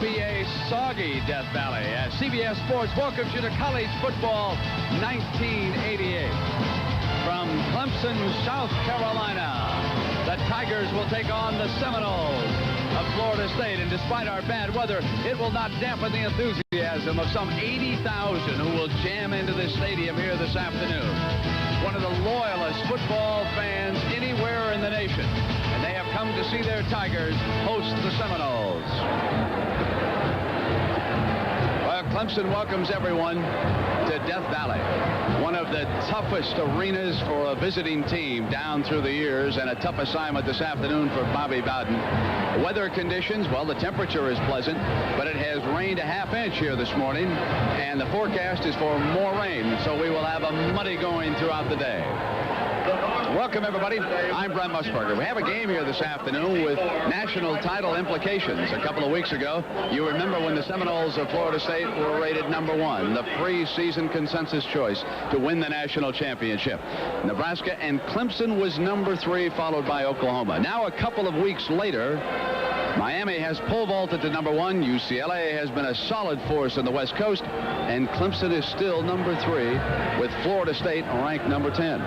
be a soggy Death Valley as CBS Sports welcomes you to college football 1988. From Clemson, South Carolina, the Tigers will take on the Seminoles of Florida State. And despite our bad weather, it will not dampen the enthusiasm of some 80,000 who will jam into this stadium here this afternoon. One of the loyalist football fans anywhere in the nation. And they have come to see their Tigers host the Seminoles. Well, Clemson welcomes everyone to Death Valley, one of the toughest arenas for a visiting team down through the years, and a tough assignment this afternoon for Bobby Bowden. Weather conditions, well, the temperature is pleasant, but it has rained a half-inch here this morning, and the forecast is for more rain, so we will have a muddy going throughout the day. Welcome, everybody. I'm Brent Musburger. We have a game here this afternoon with national title implications. A couple of weeks ago, you remember when the Seminoles of Florida State were rated #1, the preseason consensus choice to win the national championship. Nebraska and Clemson was #3, followed by Oklahoma. Now, a couple of weeks later, Miami has pole vaulted to #1. UCLA has been a solid force on the West Coast, and Clemson is still #3 with Florida State ranked #10.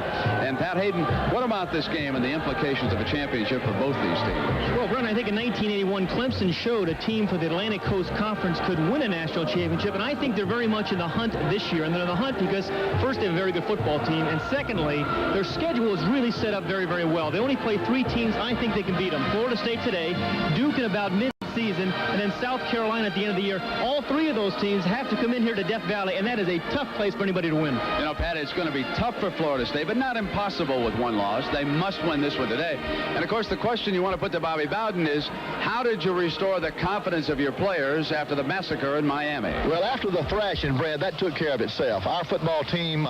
And Pat Hayden, what about this game and the implications of a championship for both these teams? Well, Brent, I think in 1981, Clemson showed a team for the Atlantic Coast Conference could win a national championship, and I think they're very much in the hunt this year. And they're in the hunt because, first, they have a very good football team, and secondly, their schedule is really set up very, very well. They only play 3 teams. I think they can beat them. Florida State today, Duke in about mid-season, and then South Carolina at the end of the year. All 3 of those teams have to come in here to Death Valley, and that is a tough place for anybody to win. You know, Pat, it's going to be tough for Florida State, but not impossible with one loss. They must win this one today. And, of course, the question you want to put to Bobby Bowden is, how did you restore the confidence of your players after the massacre in Miami? Well, after the thrashing, Brad, that took care of itself. Our football team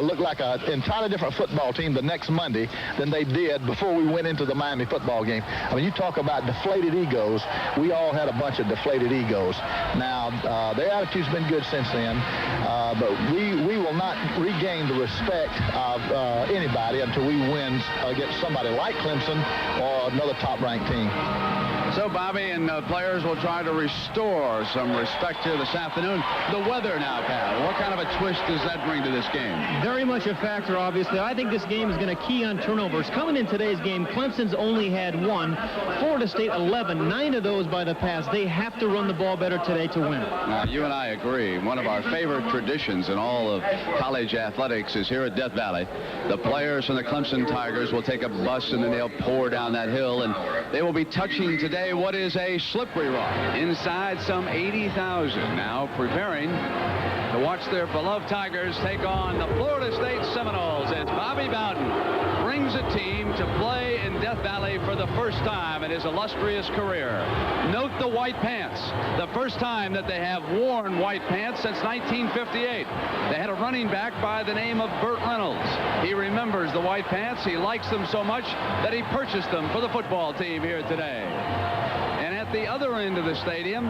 looked like an entirely different football team the next Monday than they did before we went into the Miami football game. I mean, you talk about deflated egos. We all had a bunch of deflated egos. Now, their attitude's been good since then, but we will not regain the respect of anybody until we win against somebody like Clemson or another top-ranked team. So, Bobby, and players will try to restore some respect here this afternoon. The weather now, Pat, what kind of a twist does that bring to this game? Very much a factor, obviously. I think this game is going to key on turnovers. Coming in today's game, Clemson's only had 1. Florida State 11, 9 of those by the pass. They have to run the ball better today to win. Now, you and I agree. One of our favorite traditions in all of college athletics is here at Death Valley. The players from the Clemson Tigers will take a bus, and then they'll pour down that hill, and they will be touching today what is a slippery rock. Inside, some 80,000 now preparing to watch their beloved Tigers take on the Florida State Seminoles. It's Bobby Bowden brings a team to play in Death Valley for the first time in his illustrious career. Note the white pants. The first time that they have worn white pants since 1958. They had a running back by the name of Burt Reynolds. He remembers the white pants. He likes them so much that he purchased them for the football team here today. And at the other end of the stadium,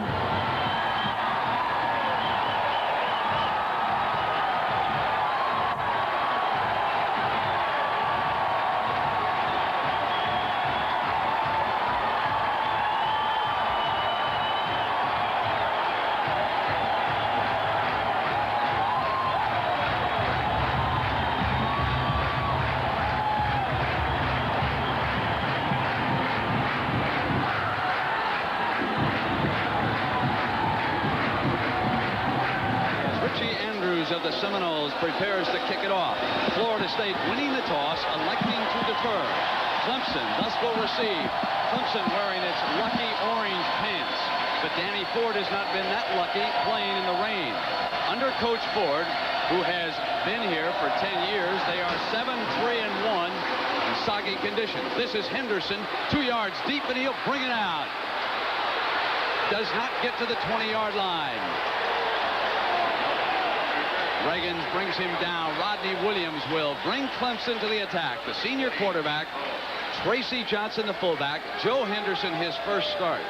of the Seminoles prepares to kick it off. Florida State winning the toss, electing to defer. Clemson thus will receive. Clemson wearing its lucky orange pants. But Danny Ford has not been that lucky playing in the rain. Under Coach Ford, who has been here for 10 years, they are 7-3-1 in soggy conditions. This is Henderson, 2 yards deep, and he'll bring it out. Does not get to the 20-yard line. Reagan brings him down. Rodney Williams will bring Clemson to the attack. The senior quarterback, Tracy Johnson, the fullback, Joe Henderson, his first start.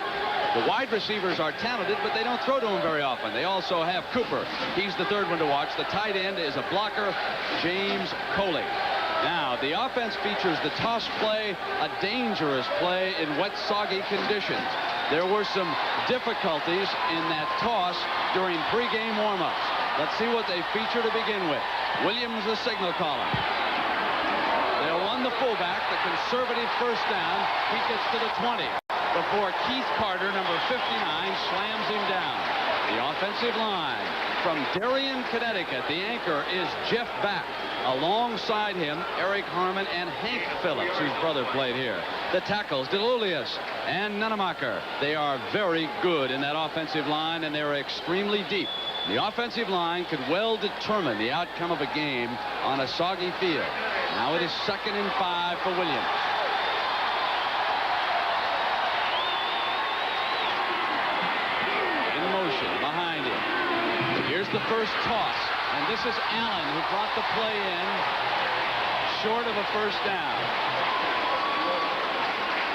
The wide receivers are talented, but they don't throw to him very often. They also have Cooper. He's the third one to watch. The tight end is a blocker, James Coley. Now, the offense features the toss play, a dangerous play in wet, soggy conditions. There were some difficulties in that toss during pregame warmups. Let's see what they feature to begin with. Williams, the signal caller. They'll run the fullback, the conservative first down. He gets to the 20 before Keith Carter, number 59, slams him down. The offensive line from Darien, Connecticut. The anchor is Jeff Back. Alongside him, Eric Harmon and Hank Phillips, whose brother played here. The tackles, DeLulius and Nunemacher. They are very good in that offensive line, and they're extremely deep. The offensive line could well determine the outcome of a game on a soggy field. Now it is 2nd and 5 for Williams. In motion behind him. Here's the first toss, and this is Allen who brought the play in short of a first down.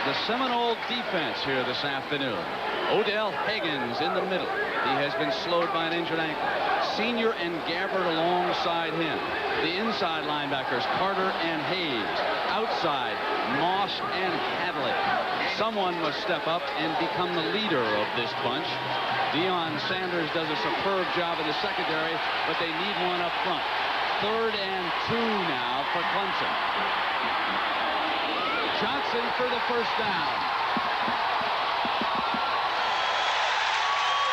The Seminole defense here this afternoon. Odell Higgins in the middle. He has been slowed by an injured ankle. Senior and Gabbard alongside him. The inside linebackers, Carter and Hayes. Outside, Moss and Hadley. Someone must step up and become the leader of this bunch. Deion Sanders does a superb job in the secondary, but they need one up front. 3rd and 2 now for Clemson. Johnson for the first down.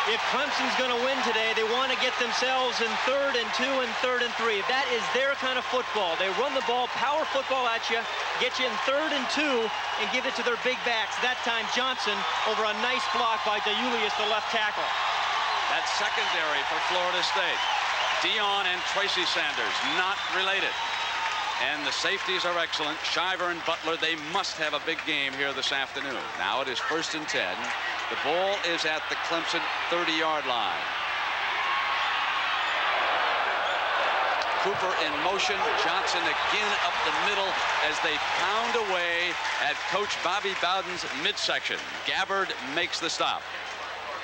If Clemson's going to win today, they want to get themselves in 3rd and 2 and 3rd and 3. That is their kind of football. They run the ball, power football at you, get you in 3rd and 2, and give it to their big backs. That time Johnson over a nice block by DeLulius, the left tackle. That's secondary for Florida State. Deion and Tracy Sanders, not related. And the safeties are excellent. Shiver and Butler, they must have a big game here this afternoon. Now it is 1st and 10. The ball is at the Clemson 30-yard line. Cooper in motion. Johnson again up the middle as they pound away at Coach Bobby Bowden's midsection. Gabbard makes the stop.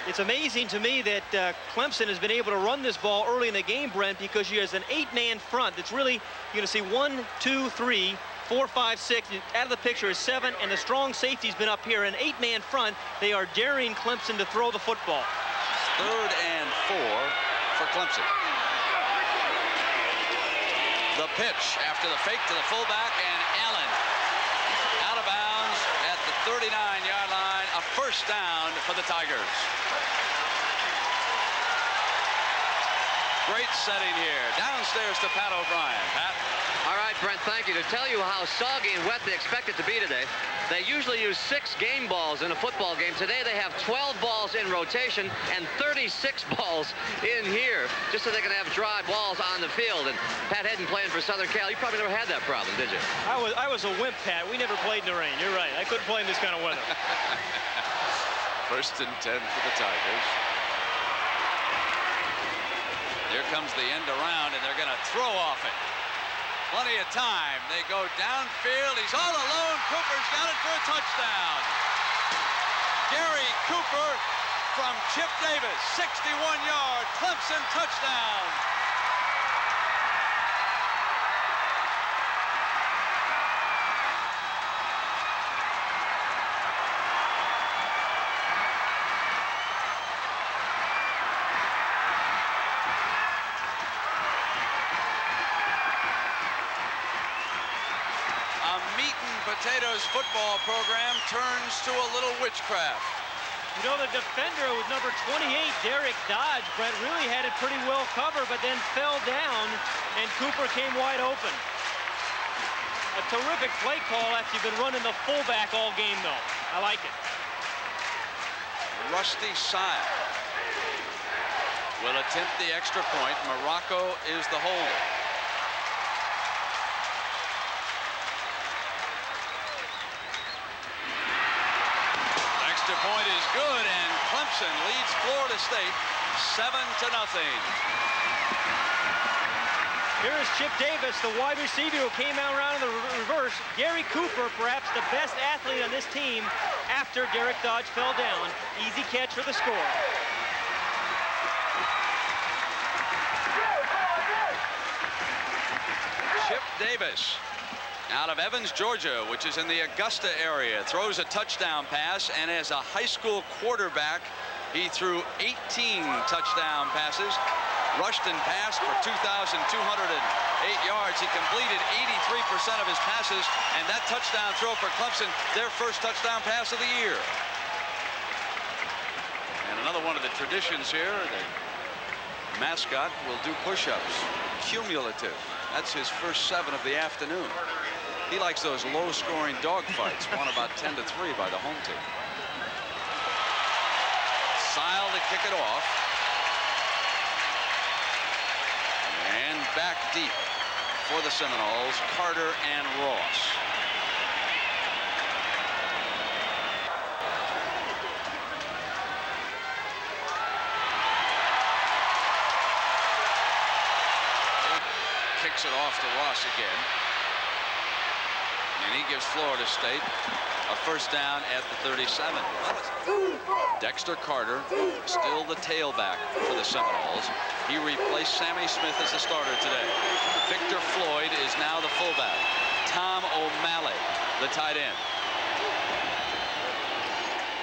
It's amazing to me that Clemson has been able to run this ball early in the game, Brent, because she has an 8-man front. That's really, you're going to see 1, 2, 3, 4, 5, 6. Out of the picture is 7, and the strong safety's been up here. An 8-man front. They are daring Clemson to throw the football. 3rd and 4 for Clemson. The pitch after the fake to the fullback, and Allen out of bounds at the 39-yard line. A first down for the Tigers. Great setting here. Downstairs to Pat O'Brien. Pat. All right, Brent, thank you. To tell you how soggy and wet they expect it to be today, they usually use 6 game balls in a football game. Today they have 12 balls in rotation and 36 balls in here, just so they can have dry balls on the field. And Pat Hedden playing for Southern Cal, you probably never had that problem, did you? I was a wimp, Pat. We never played in the rain. You're right. I couldn't play in this kind of weather. 1st and 10 for the Tigers. Here comes the end around, and they're going to throw off it. Plenty of time. They go downfield. He's all alone. Cooper's got it for a touchdown. Gary Cooper from Chip Davis, 61-yard Clemson touchdown. Potatoes football program turns to a little witchcraft. You know, the defender with number 28, Derek Dodge, Brent, really had it pretty well covered, but then fell down, and Cooper came wide open. A terrific play call after you've been running the fullback all game, though. I like it. Rusty Sile will attempt the extra point. Morocco is the holder. Point is good, and Clemson leads Florida State 7-0. Here is Chip Davis, the wide receiver who came out around in the reverse. Gary Cooper, perhaps the best athlete on this team after Derek Dodge fell down. Easy catch for the score. Chip Davis out of Evans, Georgia, which is in the Augusta area, throws a touchdown pass, and as a high school quarterback, he threw 18 touchdown passes, rushed and passed for 2,208 yards. He completed 83% of his passes, and that touchdown throw for Clemson, their first touchdown pass of the year. And another one of the traditions here, the mascot will do push-ups, cumulative. That's his first 7 of the afternoon. He likes those low-scoring dogfights, won about 10-3 by the home team. Sile to kick it off. And back deep for the Seminoles, Carter and Ross. Kicks it off to Ross again. And he gives Florida State a first down at the 37. Dexter Carter, still the tailback for the Seminoles. He replaced Sammy Smith as the starter today. Victor Floyd is now the fullback. Tom O'Malley, the tight end.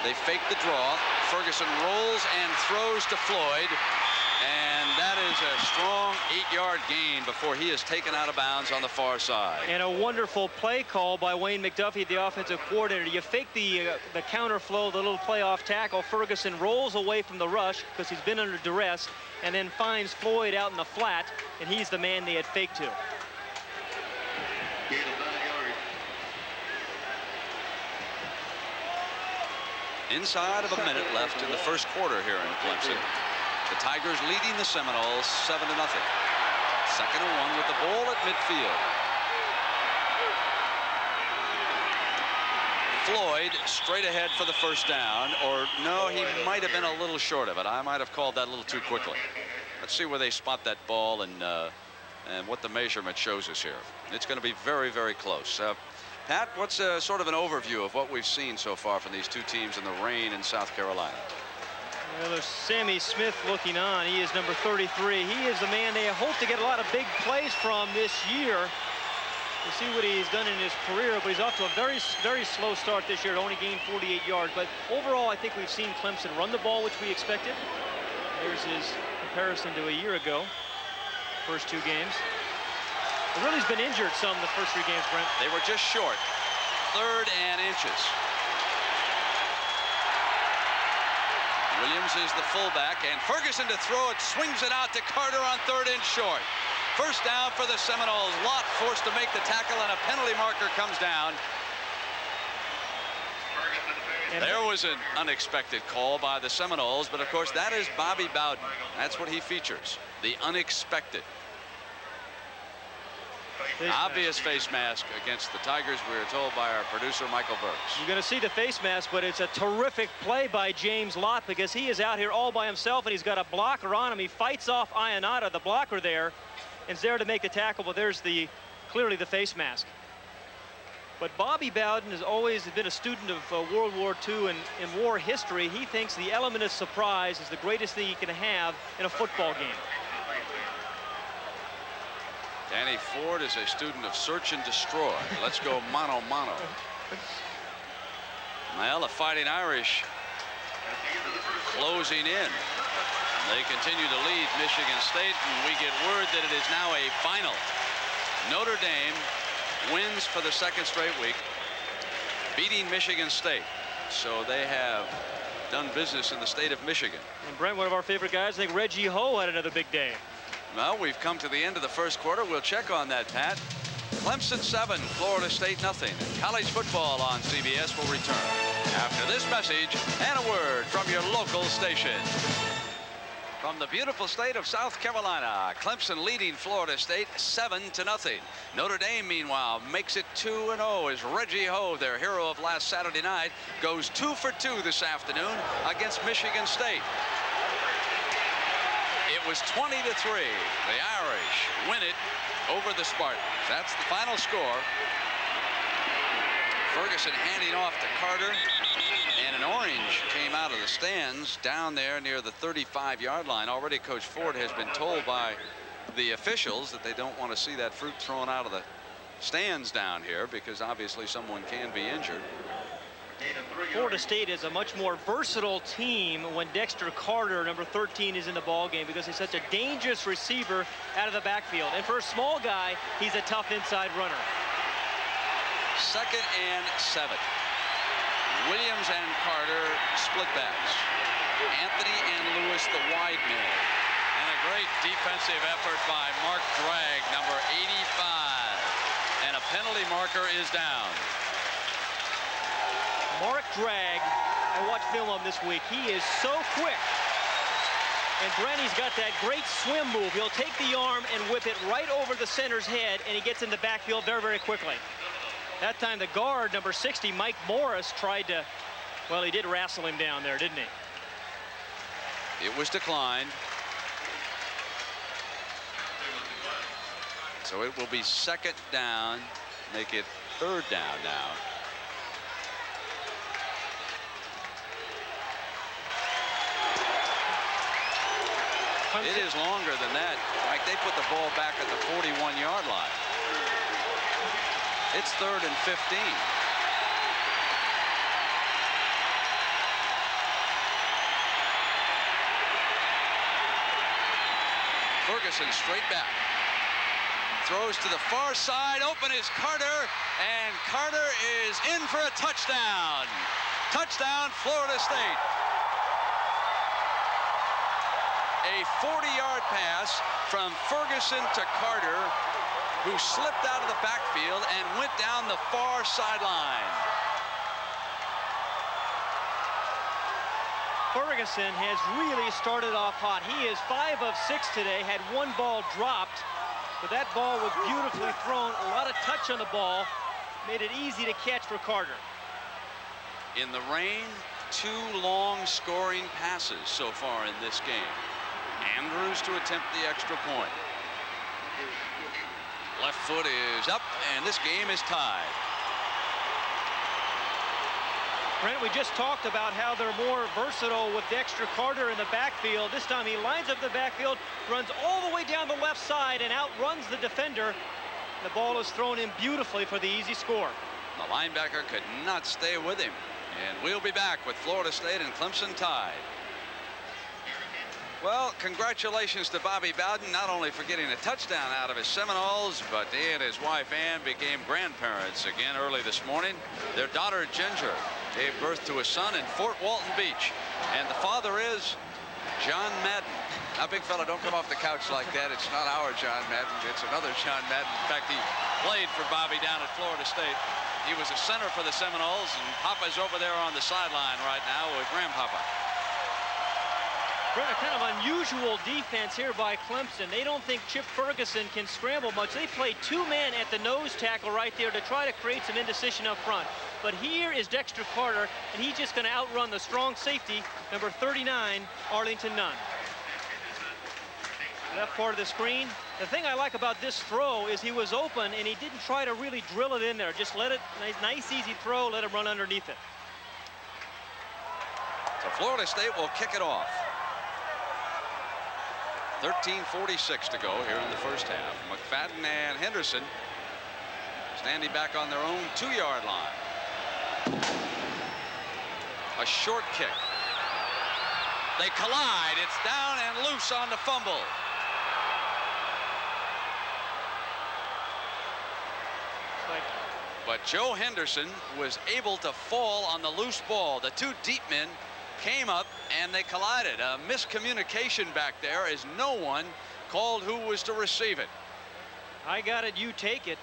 They fake the draw. Ferguson rolls and throws to Floyd. And that is a strong 8-yard gain before he is taken out of bounds on the far side. And a wonderful play call by Wayne McDuffie, the offensive coordinator. You fake the counter flow, the little playoff tackle. Ferguson rolls away from the rush because he's been under duress, and then finds Floyd out in the flat, and he's the man they had faked to. Inside of a minute left in the first quarter here in Clemson. The Tigers leading the Seminoles 7-0. 2nd and 1 with the ball at midfield. Floyd straight ahead for the first down, or no, he might have been a little short of it. I might have called that a little too quickly. Let's see where they spot that ball and what the measurement shows us here. It's going to be very, very close. Pat, what's sort of an overview of what we've seen so far from these two teams in the rain in South Carolina? Well, there's Sammy Smith looking on. He is number 33. He is the man they hope to get a lot of big plays from this year. We'll see what he's done in his career, but he's off to a very, very slow start this year. Only gained 48 yards. But overall, I think we've seen Clemson run the ball, which we expected. There's his comparison to a year ago. First 2 games. Really's been injured some the first 3 games, Brent. They were just short. 3rd and inches. Williams is the fullback, and Ferguson to throw it, swings it out to Carter on 3rd and short. First down for the Seminoles. Lott forced to make the tackle, and a penalty marker comes down. There was an unexpected call by the Seminoles, but of course that is Bobby Bowden. That's what he features, the unexpected. Obvious face mask against the Tigers, we are told by our producer Michael Burks. You're going to see the face mask, but it's a terrific play by James Lott because he is out here all by himself, and he's got a blocker on him. He fights off Ionata, the blocker there, and is there to make the tackle. But there's clearly the face mask. But Bobby Bowden has always been a student of World War II and war history. He thinks the element of surprise is the greatest thing he can have in a football game. Danny Ford is a student of search and destroy. Let's go mano mano. Well, the Fighting Irish closing in. They continue to lead Michigan State, and we get word that it is now a final. Notre Dame wins for the 2nd straight week, beating Michigan State. So they have done business in the state of Michigan. And Brent, one of our favorite guys, I think Reggie Ho had another big day. Well, we've come to the end of the first quarter. We'll check on that, Pat. Clemson 7, Florida State nothing. College football on CBS will return after this message and a word from your local station. From the beautiful state of South Carolina, Clemson leading Florida State 7-0. Notre Dame, meanwhile, makes it 2-0 as Reggie Ho, their hero of last Saturday night, goes 2 for 2 this afternoon against Michigan State. It was 20-3. The Irish win it over the Spartans. That's the final score. Ferguson handing off to Carter, and an orange came out of the stands down there near the 35-yard line. Already Coach Ford has been told by the officials that they don't want to see that fruit thrown out of the stands down here because obviously someone can be injured. Florida State is a much more versatile team when Dexter Carter, number 13, is in the ball game because he's such a dangerous receiver out of the backfield. And for a small guy, he's a tough inside runner. 2nd and 7. Williams and Carter split backs. Anthony and Lewis the wide man. And a great defensive effort by Mark Dragg, number 85. And a penalty marker is down. Mark Dragg, I watched film of him this week. He is so quick. And Brenny's got that great swim move. He'll take the arm and whip it right over the center's head, and he gets in the backfield very, very quickly. That time the guard, number 60, Mike Morris, tried to, well, he did wrestle him down there, didn't he? It was declined. So it will be 2nd down, make it 3rd down now. It is longer than that. Like they put the ball back at the 41-yard line. It's 3rd and 15. Ferguson straight back. Throws to the far side. Open is Carter. And Carter is in for a touchdown. Touchdown, Florida State. A 40-yard pass from Ferguson to Carter, who slipped out of the backfield and went down the far sideline. Ferguson has really started off hot. He is 5 of 6 today, had 1 ball dropped, but that ball was beautifully thrown. A lot of touch on the ball, made it easy to catch for Carter. In the rain, 2 long scoring passes so far in this game. Andrews to attempt the extra point. Left foot is up, and this game is tied. Brent, we just talked about how they're more versatile with Dexter Carter in the backfield. This time he lines up the backfield, runs all the way down the left side, and outruns the defender. The ball is thrown in beautifully for the easy score. The linebacker could not stay with him. And we'll be back with Florida State and Clemson tied. Well, congratulations to Bobby Bowden, not only for getting a touchdown out of his Seminoles, but he and his wife Ann became grandparents again early this morning. Their daughter Ginger gave birth to a son in Fort Walton Beach, and the father is John Madden. Now, big fella, don't come off the couch like that. It's not our John Madden. It's another John Madden. In fact, he played for Bobby down at Florida State. He was a center for the Seminoles, and Papa's over there on the sideline right now with Grandpapa. Brent, a kind of unusual defense here by Clemson. They don't think Chip Ferguson can scramble much. They play 2 men at the nose tackle right there to try to create some indecision up front. But here is Dexter Carter, and he's just going to outrun the strong safety, number 39, Arlington Nunn. Left part of the screen. The thing I like about this throw is he was open, and he didn't try to really drill it in there. Just let it, nice easy throw, let him run underneath it. So Florida State will kick it off. 13:46 to go here in the first half. McFadden and Henderson standing back on their own 2-yard line. A short kick. They collide. It's down and loose on the fumble. But Joe Henderson was able to fall on the loose ball. The 2 deep men came up and they collided. A miscommunication back there as no one called who was to receive it. I got it, you take it.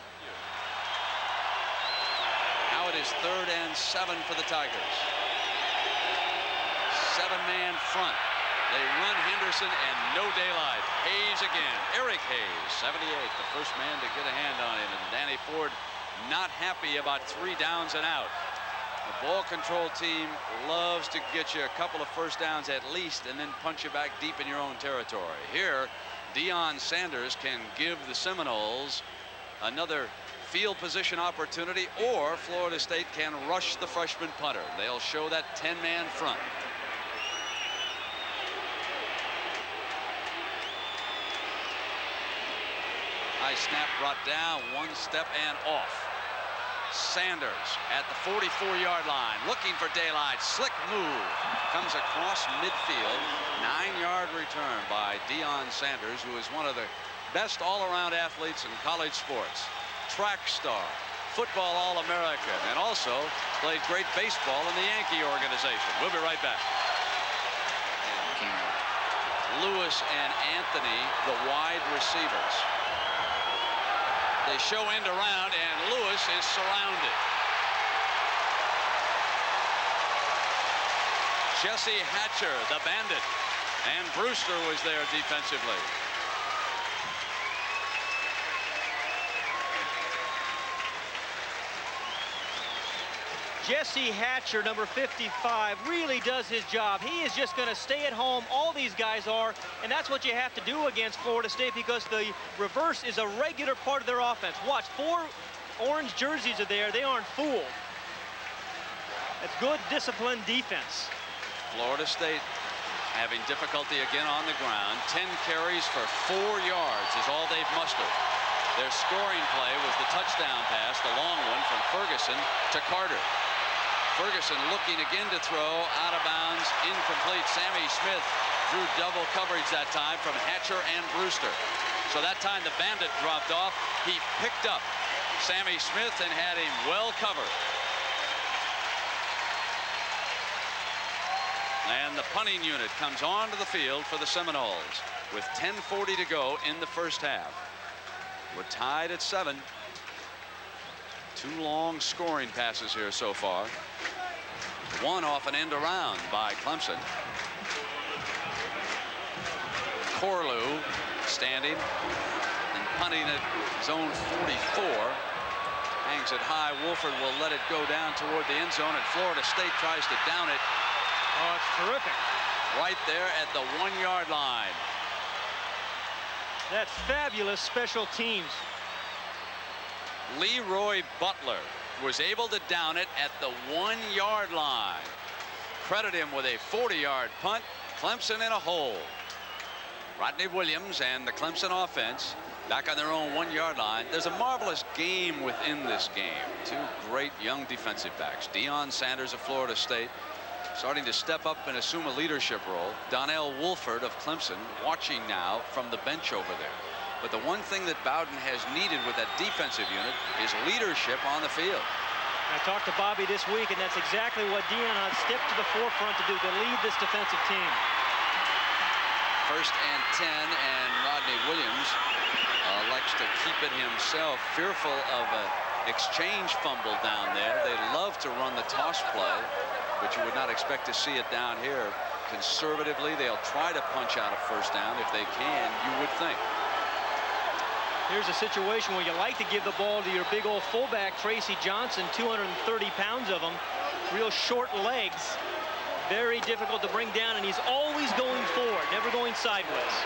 Now it is 3rd and 7 for the Tigers. 7-man front. They run Henderson and no daylight. Hayes again. Eric Hayes, 78, the first man to get a hand on him. And Danny Ford not happy about 3 downs and out. The ball control team loves to get you a couple of first downs at least and then punch you back deep in your own territory. Here, Deion Sanders can give the Seminoles another field position opportunity, or Florida State can rush the freshman punter. They'll show that 10-man front. High snap brought down, one step and off. Sanders at the 44-yard line, looking for daylight. Slick move, comes across midfield. 9-yard return by Deion Sanders, who is one of the best all-around athletes in college sports. Track star, football All-American, and also played great baseball in the Yankee organization. We'll be right back. Lewis and Anthony, the wide receivers. They show end around, and Lewis is surrounded. Jesse Hatcher, the bandit, and Brewster was there defensively. Jesse Hatcher, number 55, really does his job. He is just going to stay at home. All these guys are, and that's what you have to do against Florida State, because the reverse is a regular part of their offense. Watch, 4 orange jerseys are there. They aren't fooled. That's good, disciplined defense. Florida State having difficulty again on the ground. 10 carries for 4 yards is all they've mustered. Their scoring play was the touchdown pass, the long one from Ferguson to Carter. Ferguson looking again to throw, out of bounds, incomplete. Sammy Smith drew double coverage that time from Hatcher and Brewster. So that time the bandit dropped off. He picked up Sammy Smith and had him well covered. And the punting unit comes onto the field for the Seminoles with 10:40 to go in the first half. We're tied at 7. 2 long scoring passes here so far. One off an end around by Clemson. Corlew standing and punting at zone 44. Hangs it high. Wolford will let it go down toward the end zone, and Florida State tries to down it. Oh, it's terrific. Right there at the 1-yard line. That's fabulous special teams. Leroy Butler was able to down it at the 1-yard line. Credit him with a 40-yard punt. Clemson in a hole. Rodney Williams and the Clemson offense back on their own 1-yard line. There's a marvelous game within this game. 2 great young defensive backs. Deion Sanders of Florida State starting to step up and assume a leadership role. Donnell Wolford of Clemson watching now from the bench over there. But the one thing that Bowden has needed with that defensive unit is leadership on the field. I talked to Bobby this week, and that's exactly what Deion stepped to the forefront to do, to lead this defensive team. 1st and 10, and Rodney Williams elects to keep it himself, fearful of an exchange fumble down there. They love to run the toss play, but you would not expect to see it down here. Conservatively, they'll try to punch out a first down if they can, you would think. Here's a situation where you like to give the ball to your big old fullback, Tracy Johnson, 230 pounds of him, real short legs, very difficult to bring down, and he's always going forward, never going sideways.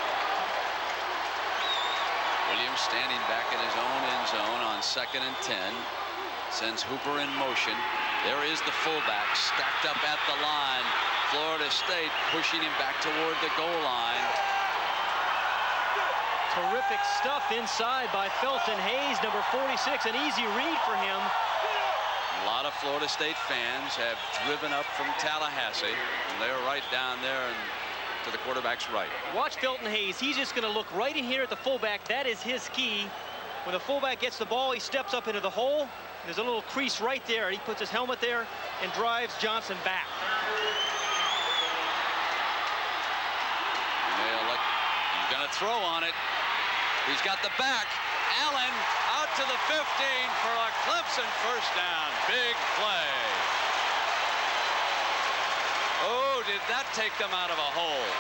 Williams standing back in his own end zone on 2nd and 10, sends Hooper in motion. There is the fullback stacked up at the line. Florida State pushing him back toward the goal line. Terrific stuff inside by Felton Hayes, number 46. An easy read for him. A lot of Florida State fans have driven up from Tallahassee, and they're right down there and to the quarterback's right. Watch Felton Hayes. He's just going to look right in here at the fullback. That is his key. When the fullback gets the ball, he steps up into the hole. There's a little crease right there. He puts his helmet there and drives Johnson back. He's going to throw on it. He's got the back. Allen out to the 15 for a Clemson first down. Big play. Oh, did that take them out of a hole?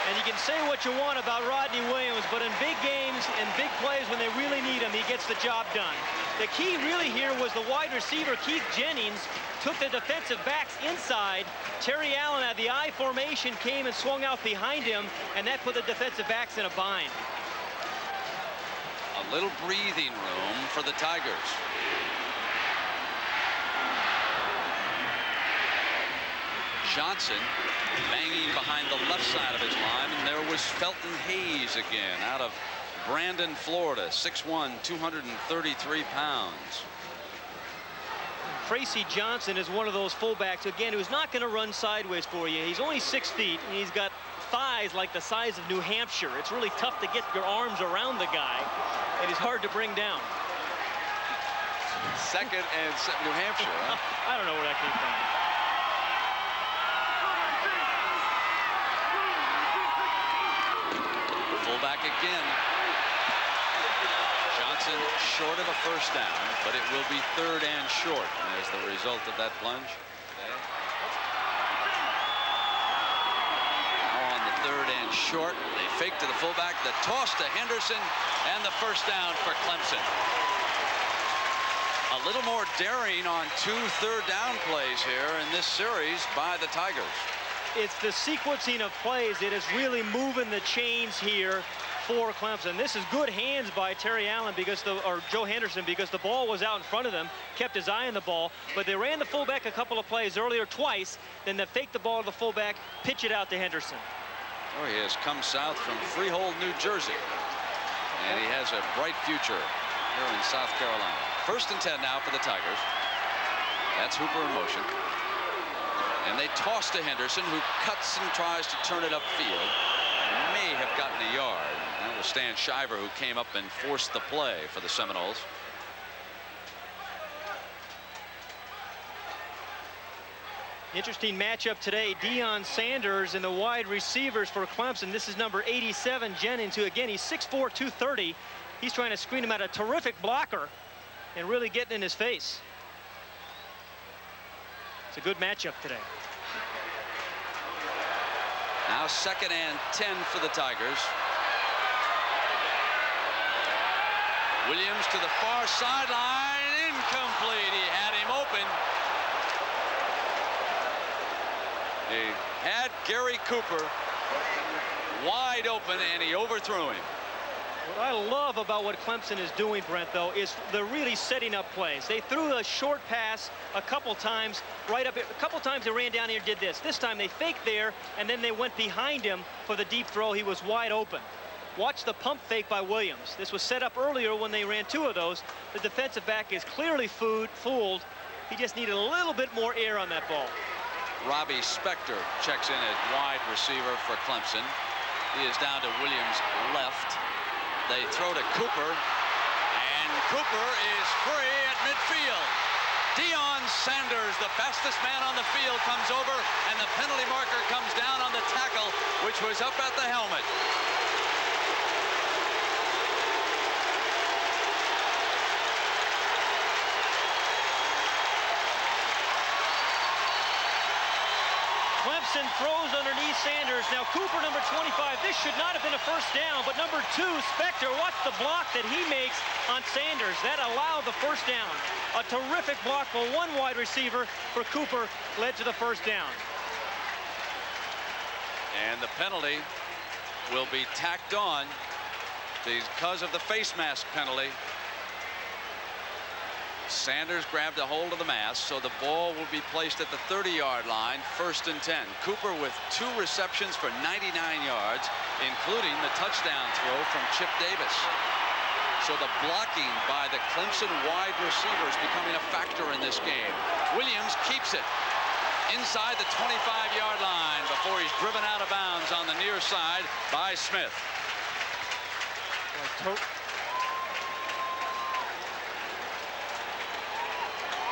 And you can say what you want about Rodney Williams, but in big games and big plays when they really need him, he gets the job done. The key really here was the wide receiver, Keith Jennings, took the defensive backs inside. Terry Allen at the I formation came and swung out behind him, and that put the defensive backs in a bind. A little breathing room for the Tigers. Johnson banging behind the left side of his line, and there was Felton Hayes again out of Brandon, Florida, 6'1", 233 pounds. Tracy Johnson is one of those fullbacks, again, who's not going to run sideways for you. He's only 6 feet, and he's got thighs like the size of New Hampshire. It's really tough to get your arms around the guy, and he's hard to bring down. Second and New Hampshire, huh? I don't know where that came from. Fullback again. Johnson short of a first down, but it will be 3rd and short as the result of that plunge. Now on the 3rd and short, they fake to the fullback, the toss to Henderson, and the first down for Clemson. A little more daring on 2 third-down plays here in this series by the Tigers. It's the sequencing of plays that is really moving the chains here for Clemson. This is good hands by Terry Allen or Joe Henderson, because the ball was out in front of them, kept his eye on the ball, but they ran the fullback a couple of plays earlier twice, then they faked the ball to the fullback, pitch it out to Henderson. Oh, he has come south from Freehold, New Jersey, and he has a bright future here in South Carolina. 1st and 10 now for the Tigers. That's Hooper in motion. And they toss to Henderson, who cuts and tries to turn it upfield. May have gotten a yard. That was Stan Shiver who came up and forced the play for the Seminoles. Interesting matchup today. Deion Sanders and the wide receivers for Clemson. This is number 87, Jennings, who again, he's 6'4", 230. He's trying to screen him out. A terrific blocker and really getting in his face. It's a good matchup today. Now 2nd and 10 for the Tigers. Williams to the far sideline, incomplete. He had him open. He had Gary Cooper wide open, and he overthrew him. What I love about what Clemson is doing, Brent, though, is they're really setting up plays. They threw a short pass a couple times, right up. A couple times they ran down here and did this. This time they faked there, and then they went behind him for the deep throw. He was wide open. Watch the pump fake by Williams. This was set up earlier when they ran 2 of those. The defensive back is clearly fooled. He just needed a little bit more air on that ball. Robbie Spector checks in at wide receiver for Clemson. He is down to Williams' left. They throw to Cooper, and Cooper is free at midfield. Deion Sanders, the fastest man on the field, comes over, and the penalty marker comes down on the tackle, which was up at the helmet. Clemson throws underneath Sanders. Now Cooper, number 25, this should not have been a first down, but number 2, Spector, watch the block that he makes on Sanders. That allowed the first down. A terrific block for one wide receiver for Cooper led to the first down. And the penalty will be tacked on because of the face mask penalty. Sanders grabbed a hold of the mask, so the ball will be placed at the 30-yard line, 1st and 10. Cooper with 2 receptions for 99 yards, including the touchdown throw from Chip Davis. So the blocking by the Clemson wide receivers becoming a factor in this game. Williams keeps it inside the 25-yard line before he's driven out of bounds on the near side by Smith.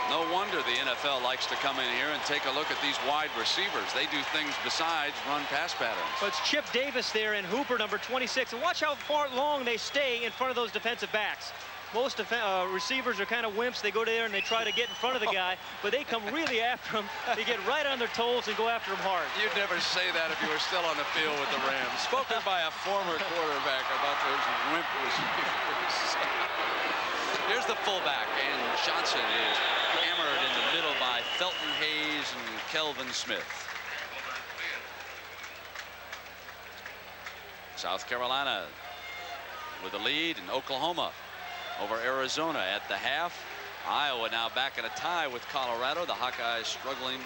No wonder the NFL likes to come in here and take a look at these wide receivers. They do things besides run pass patterns. But it's Chip Davis there and Hooper, number 26. And watch how far long they stay in front of those defensive backs. Most receivers are kind of wimps. They go there and they try to get in front of the guy, but they come really after him. They get right on their toes and go after him hard. You'd never say that if you were still on the field with the Rams. Spoken by a former quarterback about those wimp receivers. Here's the fullback, and Johnson is hammered in the middle by Felton Hayes and Kelvin Smith. South Carolina with a lead, and Oklahoma over Arizona at the half. Iowa now back in a tie with Colorado. The Hawkeyes struggling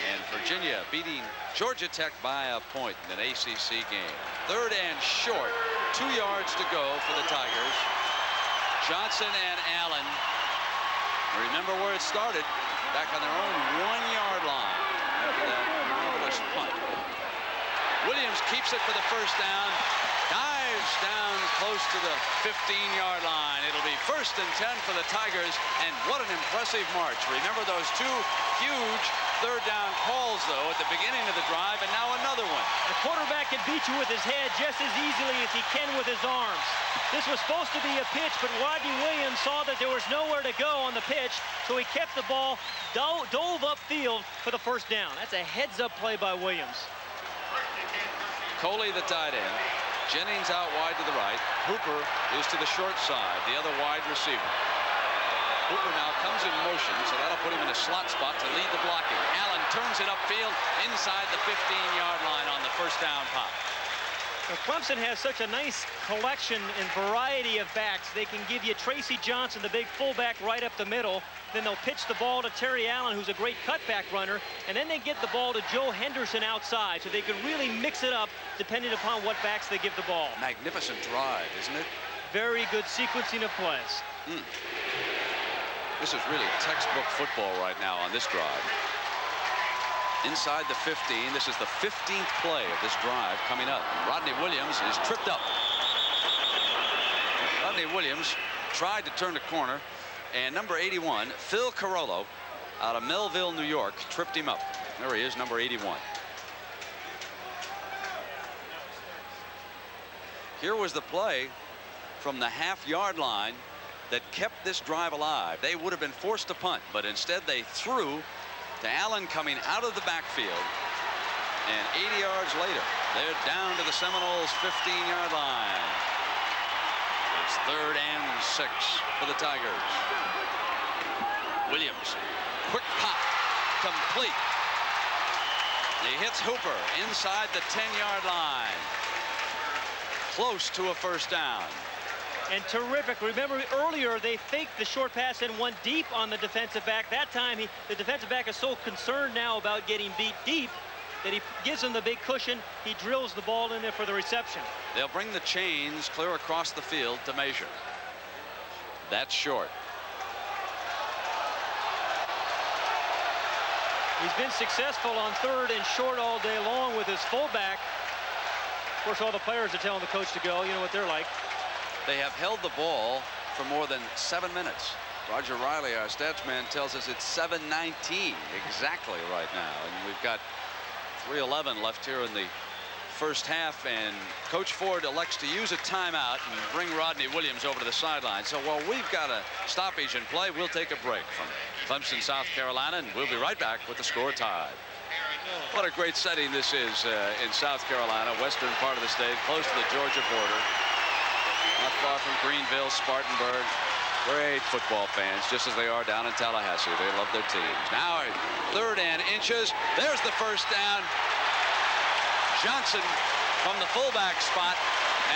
And Virginia beating Georgia Tech by a point in an ACC game. 3rd and short. 2 yards to go for the Tigers. Johnson and Allen. Remember where it started. Back on their own 1-yard line. After that marvelous punt. Williams keeps it for the first down. Dives down close to the 15-yard line. It'll be 1st and 10 for the Tigers. And what an impressive march. Remember those 2 huge 3rd down calls, though, at the beginning of the drive, and now another one. The quarterback can beat you with his head just as easily as he can with his arms. This was supposed to be a pitch, but Rodney Williams saw that there was nowhere to go on the pitch, so he kept the ball, dove upfield for the 1st down. That's a heads-up play by Williams. Coley, the tight end. Jennings out wide to the right. Hooper is to the short side, the other wide receiver. Hooper now comes in motion, so that'll put him in a slot spot to lead the blocking. Allen turns it upfield inside the 15-yard line on the 1st down pop. Well, Clemson has such a nice collection and variety of backs. They can give you Tracy Johnson, the big fullback, right up the middle. Then they'll pitch the ball to Terry Allen, who's a great cutback runner. And then they get the ball to Joe Henderson outside. So they can really mix it up depending upon what backs they give the ball. Magnificent drive, isn't it? Very good sequencing of plays. This is really textbook football right now on this drive. Inside the 15. This is the 15th play of this drive coming up. Rodney Williams is tripped up. Rodney Williams tried to turn the corner, and number 81, Phil Carollo, out of Melville, New York, tripped him up. There he is, number 81. Here was the play from the half-yard line that kept this drive alive. They would have been forced to punt, but instead they threw to Allen coming out of the backfield. And 80 yards later, they're down to the Seminoles' 15-yard line. It's 3rd and 6 for the Tigers. Williams, quick pop, complete. He hits Hooper inside the 10-yard line. Close to a 1st down. And terrific. Remember earlier they faked the short pass and went deep on the defensive back. That time the defensive back is so concerned now about getting beat deep that he gives him the big cushion. He drills the ball in there for the reception. They'll bring the chains clear across the field to measure. That's short. He's been successful on 3rd and short all day long with his fullback. Of course, all the players are telling the coach to go. You know what they're like. They have held the ball for more than 7 minutes. Roger Riley, our stats man, tells us it's 7:19 exactly right now. And we've got 3:11 left here in the 1st half. And Coach Ford elects to use a timeout and bring Rodney Williams over to the sideline. So while we've got a stoppage in play, we'll take a break from Clemson, South Carolina, and we'll be right back with the score tied. What a great setting this is in South Carolina, western part of the state, close to the Georgia border. Not far from Greenville, Spartanburg. Great football fans, just as they are down in Tallahassee. They love their teams. Now 3rd and inches. There's the 1st down. Johnson from the fullback spot,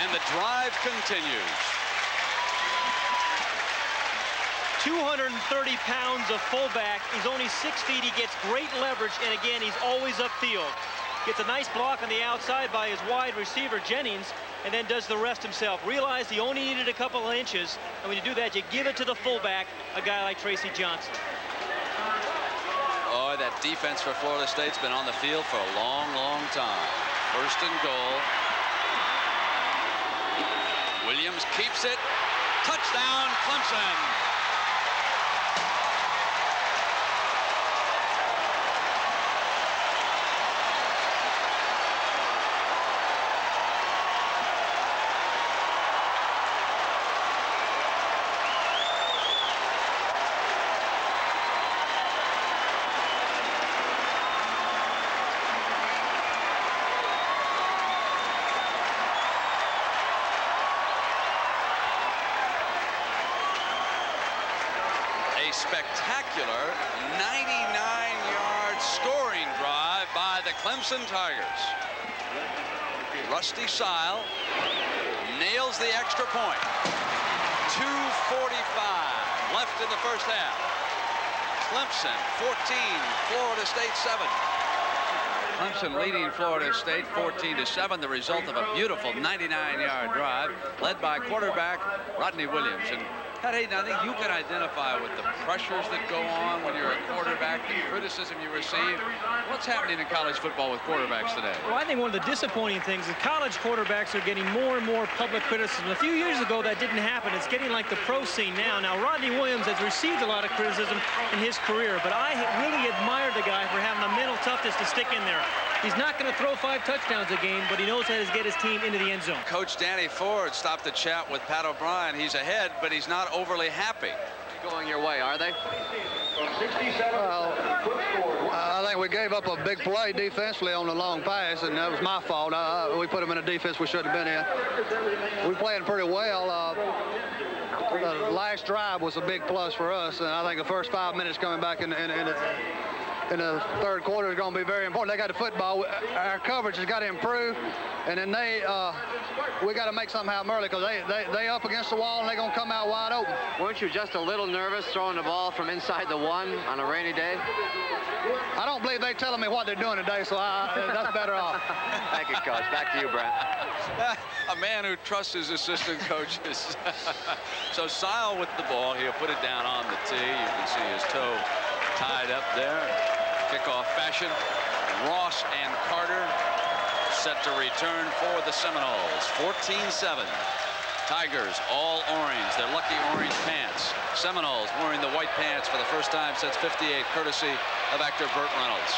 and the drive continues. 230 pounds of fullback. He's only 6 feet. He gets great leverage, and again, he's always upfield. Gets a nice block on the outside by his wide receiver, Jennings, and then does the rest himself. Realized he only needed a couple of inches, and when you do that, you give it to the fullback, a guy like Tracy Johnson. Oh, that defense for Florida State's been on the field for a long, long time. 1st and goal. Williams keeps it. Touchdown, Clemson. Spectacular 99-yard scoring drive by the Clemson Tigers. Rusty Sile nails the extra point. 2:45 left in the 1st half. Clemson 14, Florida State 7. Clemson leading Florida State 14-7, the result of a beautiful 99-yard drive led by quarterback Rodney Williams. And Pat Hayden, I think you can identify with the pressures that go on when you're a quarterback, the criticism you receive. What's happening in college football with quarterbacks today? Well, I think one of the disappointing things is college quarterbacks are getting more and more public criticism. A few years ago, that didn't happen. It's getting like the pro scene now. Now, Rodney Williams has received a lot of criticism in his career, but I really admire the guy for having the mental toughness to stick in there. He's not going to throw 5 touchdowns a game, but he knows how to get his team into the end zone. Coach Danny Ford stopped to chat with Pat O'Brien. He's ahead, but he's not overly happy. Going your way, are they? Well, I think we gave up a big play defensively on the long pass, and that was my fault. We put them in a defense we shouldn't have been in. We played pretty well. The last drive was a big plus for us, and I think the first 5 minutes coming back in the third quarter is going to be very important. They got the football. Our coverage has got to improve, and then we got to make something happen early because they up against the wall and they're going to come out wide open. Weren't you just a little nervous throwing the ball from inside the 1 on a rainy day? I don't believe they're telling me what they're doing today, so that's better off. Thank you, Coach. Back to you, Brent. A man who trusts his assistant coaches. So Sile with the ball. He'll put it down on the tee. You can see his toe tied up there. Kickoff fashion. Ross and Carter set to return for the Seminoles. 14-7. Tigers all orange, their lucky orange pants. Seminoles wearing the white pants for the first time since '58, courtesy of actor Burt Reynolds.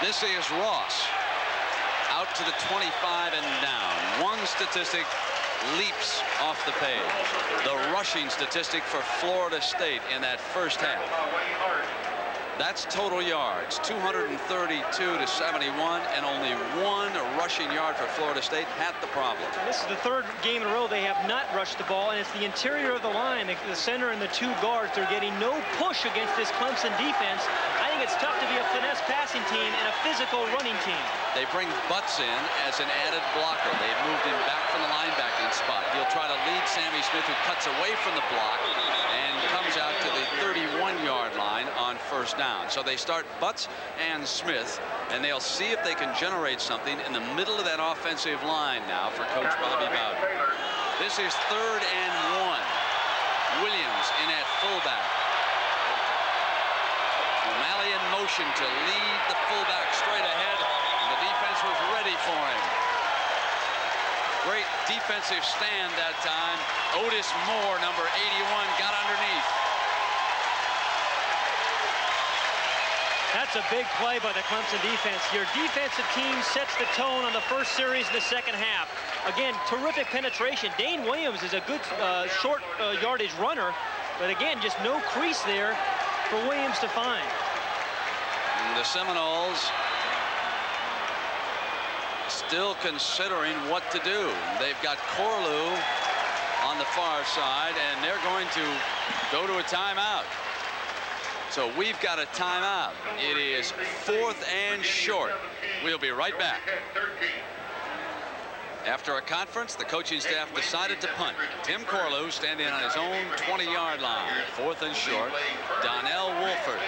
This is Ross out to the 25 and down. One statistic leaps off the page. The rushing statistic for Florida State in that first half. That's total yards, 232 to 71, and only 1 rushing yard for Florida State. Pat, the problem. This is the 3rd game in a row they have not rushed the ball, and it's the interior of the line, the center and the 2 guards. They're getting no push against this Clemson defense. I think it's tough to be a finesse passing team and a physical running team. They bring Butts in as an added blocker. They've moved him back from the linebacking spot. He'll try to lead Sammy Smith, who cuts away from the block and comes out to the 31-yard line on first down. So they start Butts and Smith, and they'll see if they can generate something in the middle of that offensive line now for Coach Bobby Bowden. This is 3rd and 1. Williams in at fullback. O'Malley in motion to lead the fullback straight ahead, and the defense was ready for him. Great defensive stand that time. Otis Moore, number 81, got underneath. That's a big play by the Clemson defense. Your defensive team sets the tone on the first series of the second half. Again, terrific penetration. Dane Williams is a good short yardage runner, but again, just no crease there for Williams to find. And the Seminoles still considering what to do. They've got Corlew on the far side, and they're going to go to a timeout. So we've got a timeout. It is 4th and short. We'll be right back. After a conference, the coaching staff decided to punt. Tim Corlew standing on his own 20-yard line. 4th and short. Donnell Wolford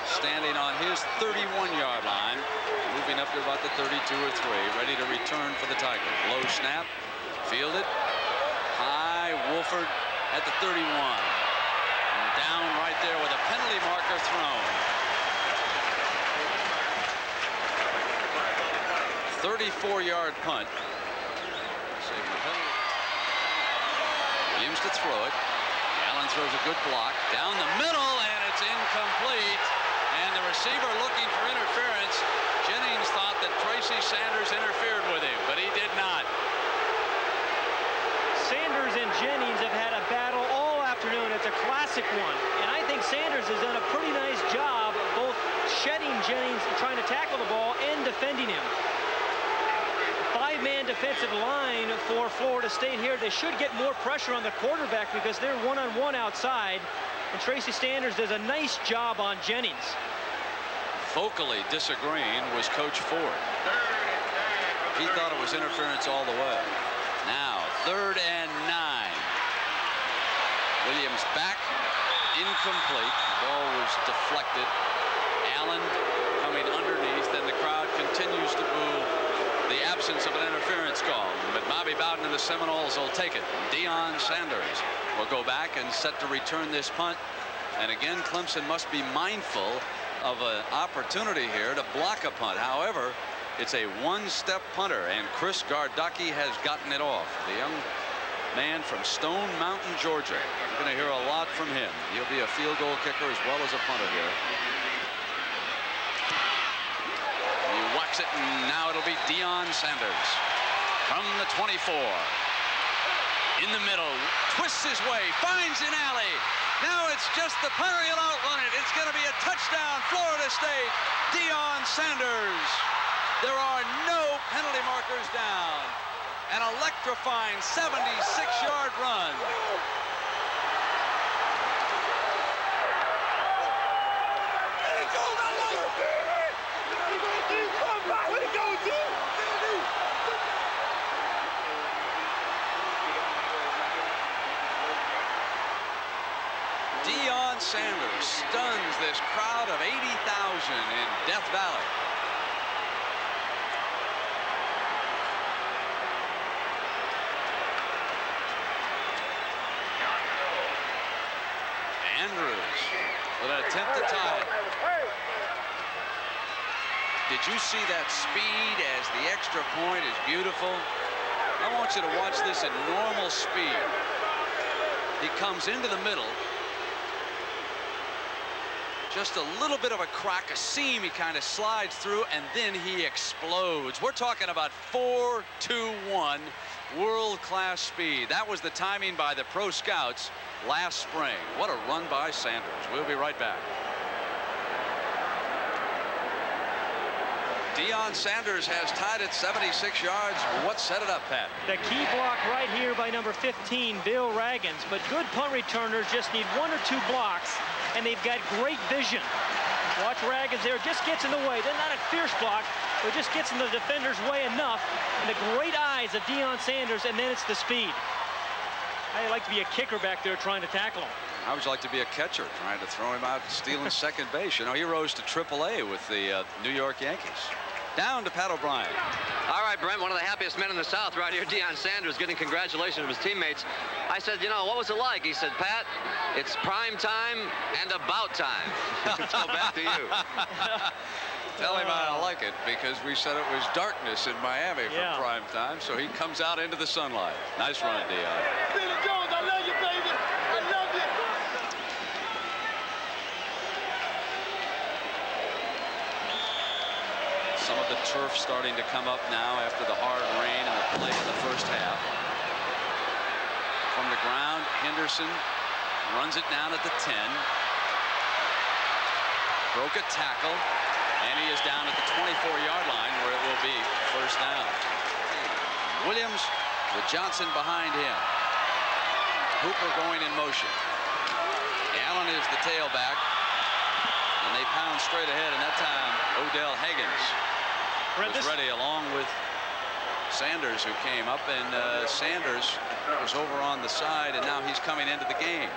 standing on his 31-yard line, moving up to about the 32 or 3, ready to return for the Tigers. Low snap, fielded, high, Wolford at the 31. And down right there with a penalty marker thrown. 34-yard punt. Williams to throw it. Allen throws a good block down the middle, and it's incomplete. And the receiver looking for interference. Jennings thought that Tracy Sanders interfered with him, but he did not. Sanders and Jennings have had a battle all afternoon. It's a classic one. And I think Sanders has done a pretty nice job both shedding Jennings and trying to tackle the ball and defending him. 5-man defensive line for Florida State here. They should get more pressure on the quarterback because they're one-on-one outside. And Tracy Sanders does a nice job on Jennings. Vocally disagreeing was Coach Ford. He thought it was interference all the way. Now 3rd and 9. Williams back, incomplete. The ball was deflected. Allen coming underneath, and the crowd continues continues to boo the absence of an interference call. But Bobby Bowden and the Seminoles will take it. Deion Sanders will go back and set to return this punt. And again, Clemson must be mindful of an opportunity here to block a punt. However, it's a one-step punter, and Chris Gardocki has gotten it off. The young man from Stone Mountain, Georgia. You're going to hear a lot from him. He'll be a field goal kicker as well as a punter here. He whacks it, and now it'll be Deion Sanders from the 24. In the middle, twists his way, finds an alley. Now it's just the punter. He'll outrun it. It's going to be a touchdown, Florida State. Deion Sanders. There are no penalty markers down. An electrifying 76-yard run. Deion Sanders stuns this crowd of 80,000 in Death Valley. Andrews with an attempt to tie it. Did you see that speed as the extra point is beautiful? I want you to watch this at normal speed. He comes into the middle. Just a little bit of a crack, a seam he kind of slides through, and then he explodes. We're talking about 4-2-1 world-class speed. That was the timing by the pro scouts last spring. What a run by Sanders. We'll be right back. Deion Sanders has tied at 76 yards. What set it up, Pat? The key block right here by number 15, Bill Raggins. But good punt returners just need one or two blocks, and they've got great vision. Watch Raggins there, just gets in the way. They're not a fierce block, but just gets in the defender's way enough. And the great eyes of Deion Sanders, and then it's the speed. I'd like to be a kicker back there trying to tackle him. I would like to be a catcher trying to throw him out, stealing second base. You know, he rose to AAA with the New York Yankees. Down to Pat O'Brien. All right, Brent, one of the happiest men in the South right here, Deion Sanders, getting congratulations of his teammates. I said, you know, what was it like? He said, Pat, it's prime time and about time. So back to you. Tell him I like it, because we said it was darkness in Miami for prime time, so he comes out into the sunlight. Nice run, Deion. Billy Jones, I love you, baby. I love you. Some of the turf starting to come up now after the hard rain and the play in the first half. From the ground, Henderson runs it down at the 10. Broke a tackle, and he is down at the 24-yard line, where it will be first down. Williams with Johnson behind him. Hooper going in motion. Allen is the tailback, and they pound straight ahead, and that time Odell Higgins was ready along with Sanders, who came up, and Sanders was over on the side, and now he's coming into the game.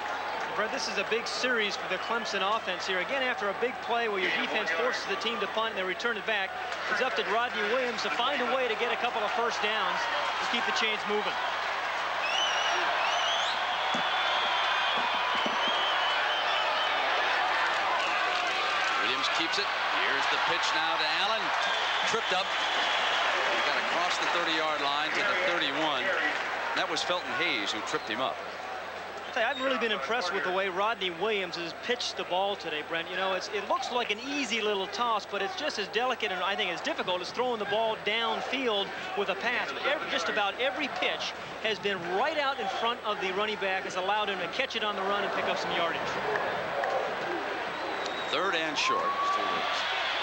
Brett, this is a big series for the Clemson offense here. Again, after a big play where your defense forces the team to punt and they return it back, it's up to Rodney Williams to find a way to get a couple of first downs to keep the chains moving. Williams keeps it. Here's the pitch now to Allen. Tripped up. He got across the 30-yard line to the 31. That was Felton Hayes who tripped him up. I've really been impressed with the way Rodney Williams has pitched the ball today, Brent. You know, it looks like an easy little toss, but it's just as delicate and I think as difficult as throwing the ball downfield with a pass. Just about every pitch has been right out in front of the running back, has allowed him to catch it on the run and pick up some yardage. Third and short.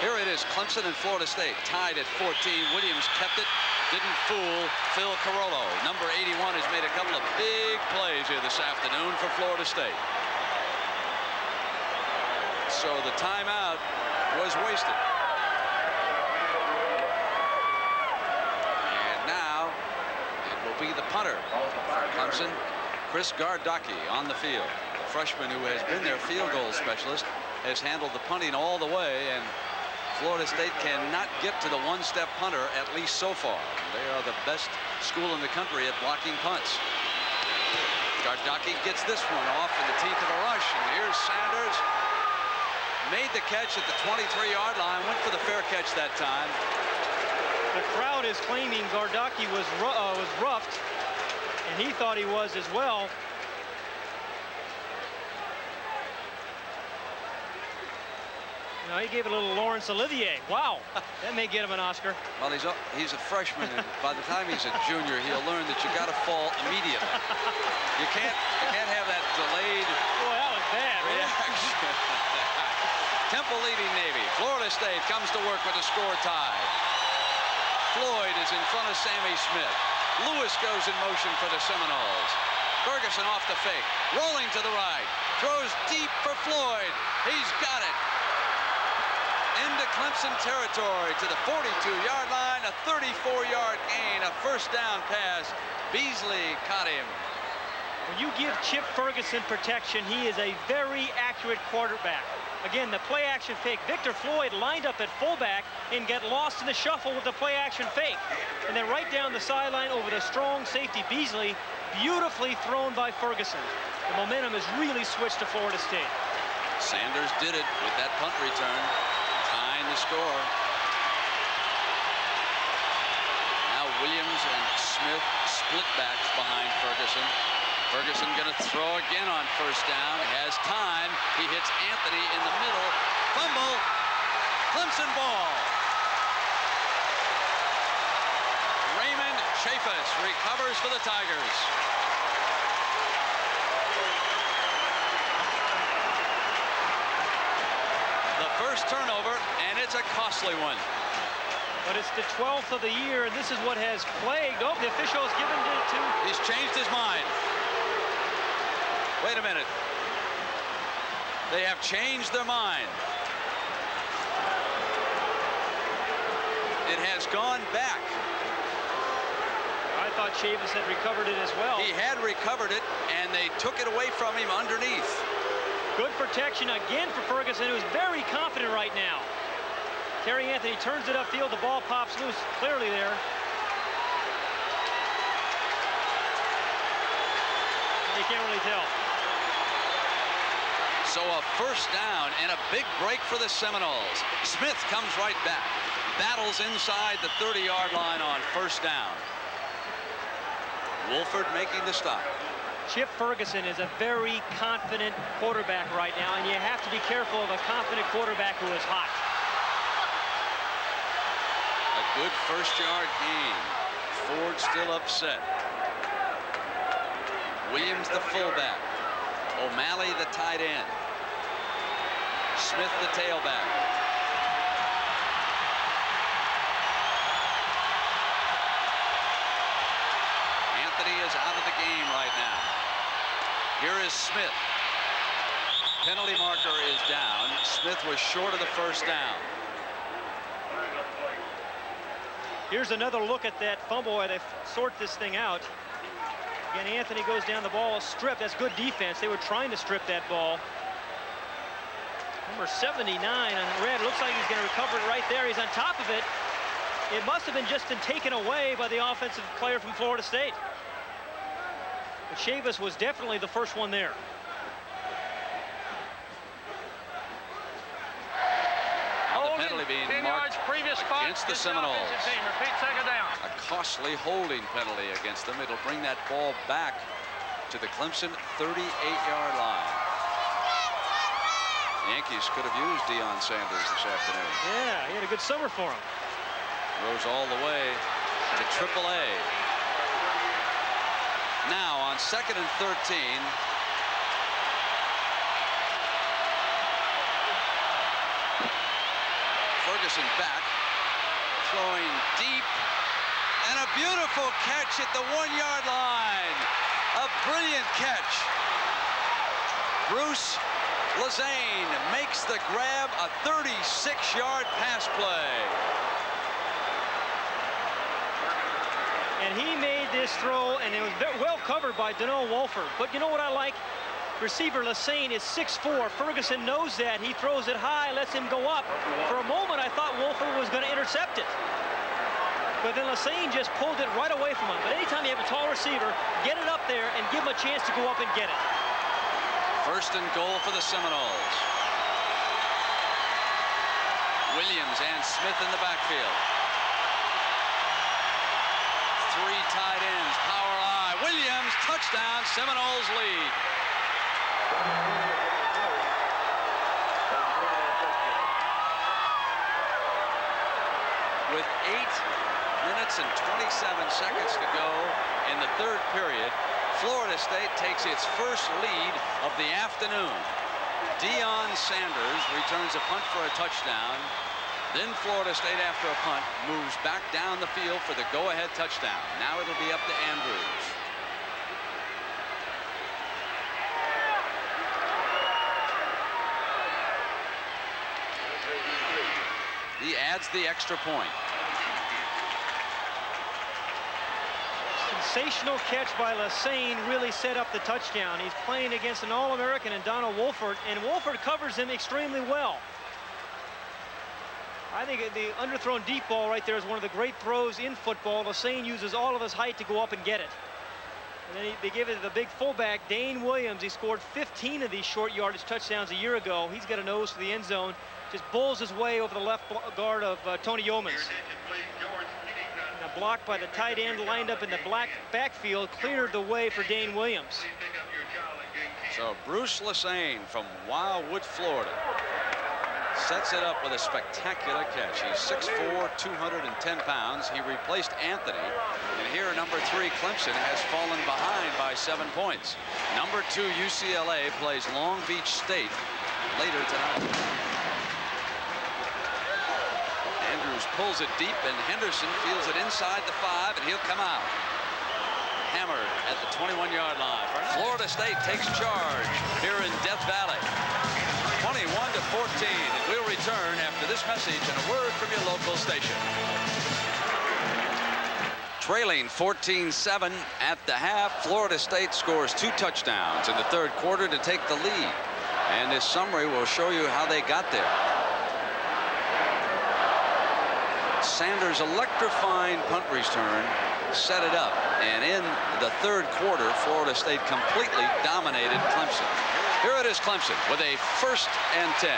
Here it is, Clemson and Florida State tied at 14. Williams kept it. Didn't fool Phil Carollo. Number 81 has made a couple of big plays here this afternoon for Florida State. So the timeout was wasted. And now it will be the punter for Clemson, Chris Gardocki, on the field. The freshman who has been their field goal specialist has handled the punting all the way, and Florida State cannot get to the one-step punter, at least so far. They are the best school in the country at blocking punts. Gardocki gets this one off in the teeth of a rush, and here's Sanders. Made the catch at the 23-yard line, went for the fair catch that time. The crowd is claiming Gardocki was roughed, and he thought he was as well. No, he gave it a little Laurence Olivier. Wow, that may get him an Oscar. Well, he's a freshman, and by the time he's a junior, he'll learn that you got to fall immediately. You can't have that delayed. Boy, that was bad, reaction. Temple leading Navy. Florida State comes to work with a score tie. Floyd is in front of Sammy Smith. Lewis goes in motion for the Seminoles. Ferguson off the fake, rolling to the right, throws deep for Floyd. He's got it. Into Clemson territory to the 42-yard line, a 34-yard gain, a first down pass. Beasley caught him. When you give Chip Ferguson protection, he is a very accurate quarterback. Again, the play-action fake. Victor Floyd lined up at fullback and got lost in the shuffle with the play-action fake. And then right down the sideline over the strong safety Beasley, beautifully thrown by Ferguson. The momentum has really switched to Florida State. Sanders did it with that punt return. The score. Now Williams and Smith split backs behind Ferguson. Ferguson going to throw again on first down. Has time. He hits Anthony in the middle. Fumble. Clemson ball. Raymond Chaffetz recovers for the Tigers. First turnover, and it's a costly one. But it's the 12th of the year, and this is what has plagued. Oh, the official has given it to... He's changed his mind. Wait a minute. They have changed their mind. It has gone back. I thought Chavis had recovered it as well. He had recovered it, and they took it away from him underneath. Good protection again for Ferguson, who's very confident right now. Terry Anthony turns it upfield. The ball pops loose clearly there. You can't really tell. So a first down and a big break for the Seminoles. Smith comes right back. Battles inside the 30-yard line on first down. Wolford making the stop. Chip Ferguson is a very confident quarterback right now, and you have to be careful of a confident quarterback who is hot. A good first-yard gain. Ford still upset. Williams the fullback. O'Malley the tight end. Smith the tailback. Anthony is out of the game right now. Here is Smith. Penalty marker is down. Smith was short of the first down. Here's another look at that fumble where they sort this thing out. Again, Anthony goes down the ball, stripped. That's good defense. They were trying to strip that ball. Number 79 on red. Looks like he's going to recover it right there. He's on top of it. It must have just been taken away by the offensive player from Florida State. But Chavis was definitely the first one there. Now the penalty being marked against the Seminoles. A costly holding penalty against them. It'll bring that ball back to the Clemson 38-yard line. Yankees could have used Deion Sanders this afternoon. Yeah, he had a good summer for him. Rose all the way to AAA. Now on 2nd and 13. Ferguson back, throwing deep, and a beautiful catch at the 1-yard line. A brilliant catch. Bruce Lazane makes the grab, a 36-yard pass play. And he made this throw, and it was well covered by Dano Wolford. But you know what I like? Receiver Lassane is 6'4". Ferguson knows that. He throws it high, lets him go up. For a moment, I thought Wolford was going to intercept it. But then Lassane just pulled it right away from him. But anytime you have a tall receiver, get it up there and give him a chance to go up and get it. First and goal for the Seminoles. Williams and Smith in the backfield. Three tight ends, power eye. Williams, touchdown, Seminoles lead. With 8 minutes and 27 seconds to go in the third period, Florida State takes its first lead of the afternoon. Deion Sanders returns a punt for a touchdown. Then Florida State, after a punt, moves back down the field for the go-ahead touchdown. Now it'll be up to Andrews. He adds the extra point. Sensational catch by Lassane really set up the touchdown. He's playing against an All-American in Donald Wolford, and Wolford covers him extremely well. I think the underthrown deep ball right there is one of the great throws in football. Lassane uses all of his height to go up and get it. And then they give it to the big fullback, Dane Williams. He scored 15 of these short yardage touchdowns a year ago. He's got a nose for the end zone. Just bulls his way over the left guard of Tony Yeomans. Now blocked by the tight end, lined up in the backfield, cleared the way for Dane Williams. So Bruce Lassane from Wildwood, Florida, sets it up with a spectacular catch. He's 6'4", 210 pounds. He replaced Anthony. And here, number 3, Clemson, has fallen behind by 7 points. Number 2, UCLA, plays Long Beach State later tonight. Andrews pulls it deep, and Henderson fields it inside the 5, and he'll come out. Hammered at the 21-yard line. Florida State takes charge here in Death Valley. 21-14, and we'll return after this message and a word from your local station. Trailing 14-7 at the half, Florida State scores 2 touchdowns in the third quarter to take the lead. And this summary will show you how they got there. Sanders' electrifying punt return set it up, and in the third quarter, Florida State completely dominated Clemson. Here it is, Clemson with a 1st and 10.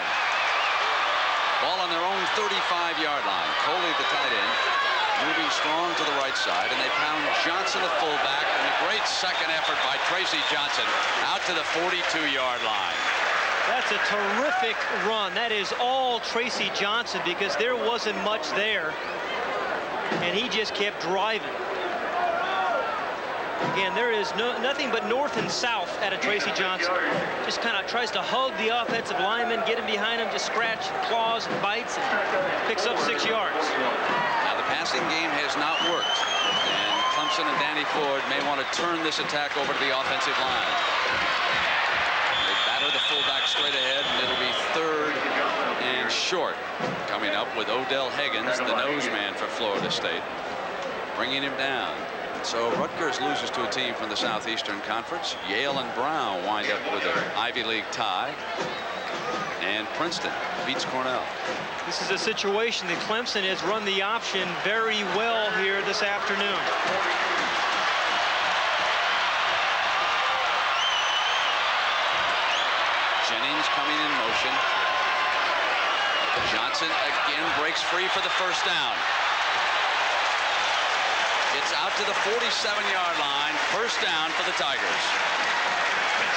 Ball on their own 35-yard line. Coley, the tight end, moving strong to the right side, and they pound Johnson, the fullback, and a great second effort by Tracy Johnson out to the 42-yard line. That's a terrific run. That is all Tracy Johnson, because there wasn't much there, and he just kept driving. Again, there is nothing but north and south out of Tracy Johnson. Just kind of tries to hug the offensive lineman, get him behind him, just scratch, claws, and bites, and picks up 6 yards. Now the passing game has not worked, and Clemson and Danny Ford may want to turn this attack over to the offensive line. They batter the fullback straight ahead, and it'll be 3rd and short. Coming up with Odell Higgins, the nose man for Florida State, bringing him down. So Rutgers loses to a team from the Southeastern Conference. Yale and Brown wind up with an Ivy League tie. And Princeton beats Cornell. This is a situation that Clemson has run the option very well here this afternoon. Jennings coming in motion. Johnson again breaks free for the 1st down. It's out to the 47-yard line. 1st down for the Tigers.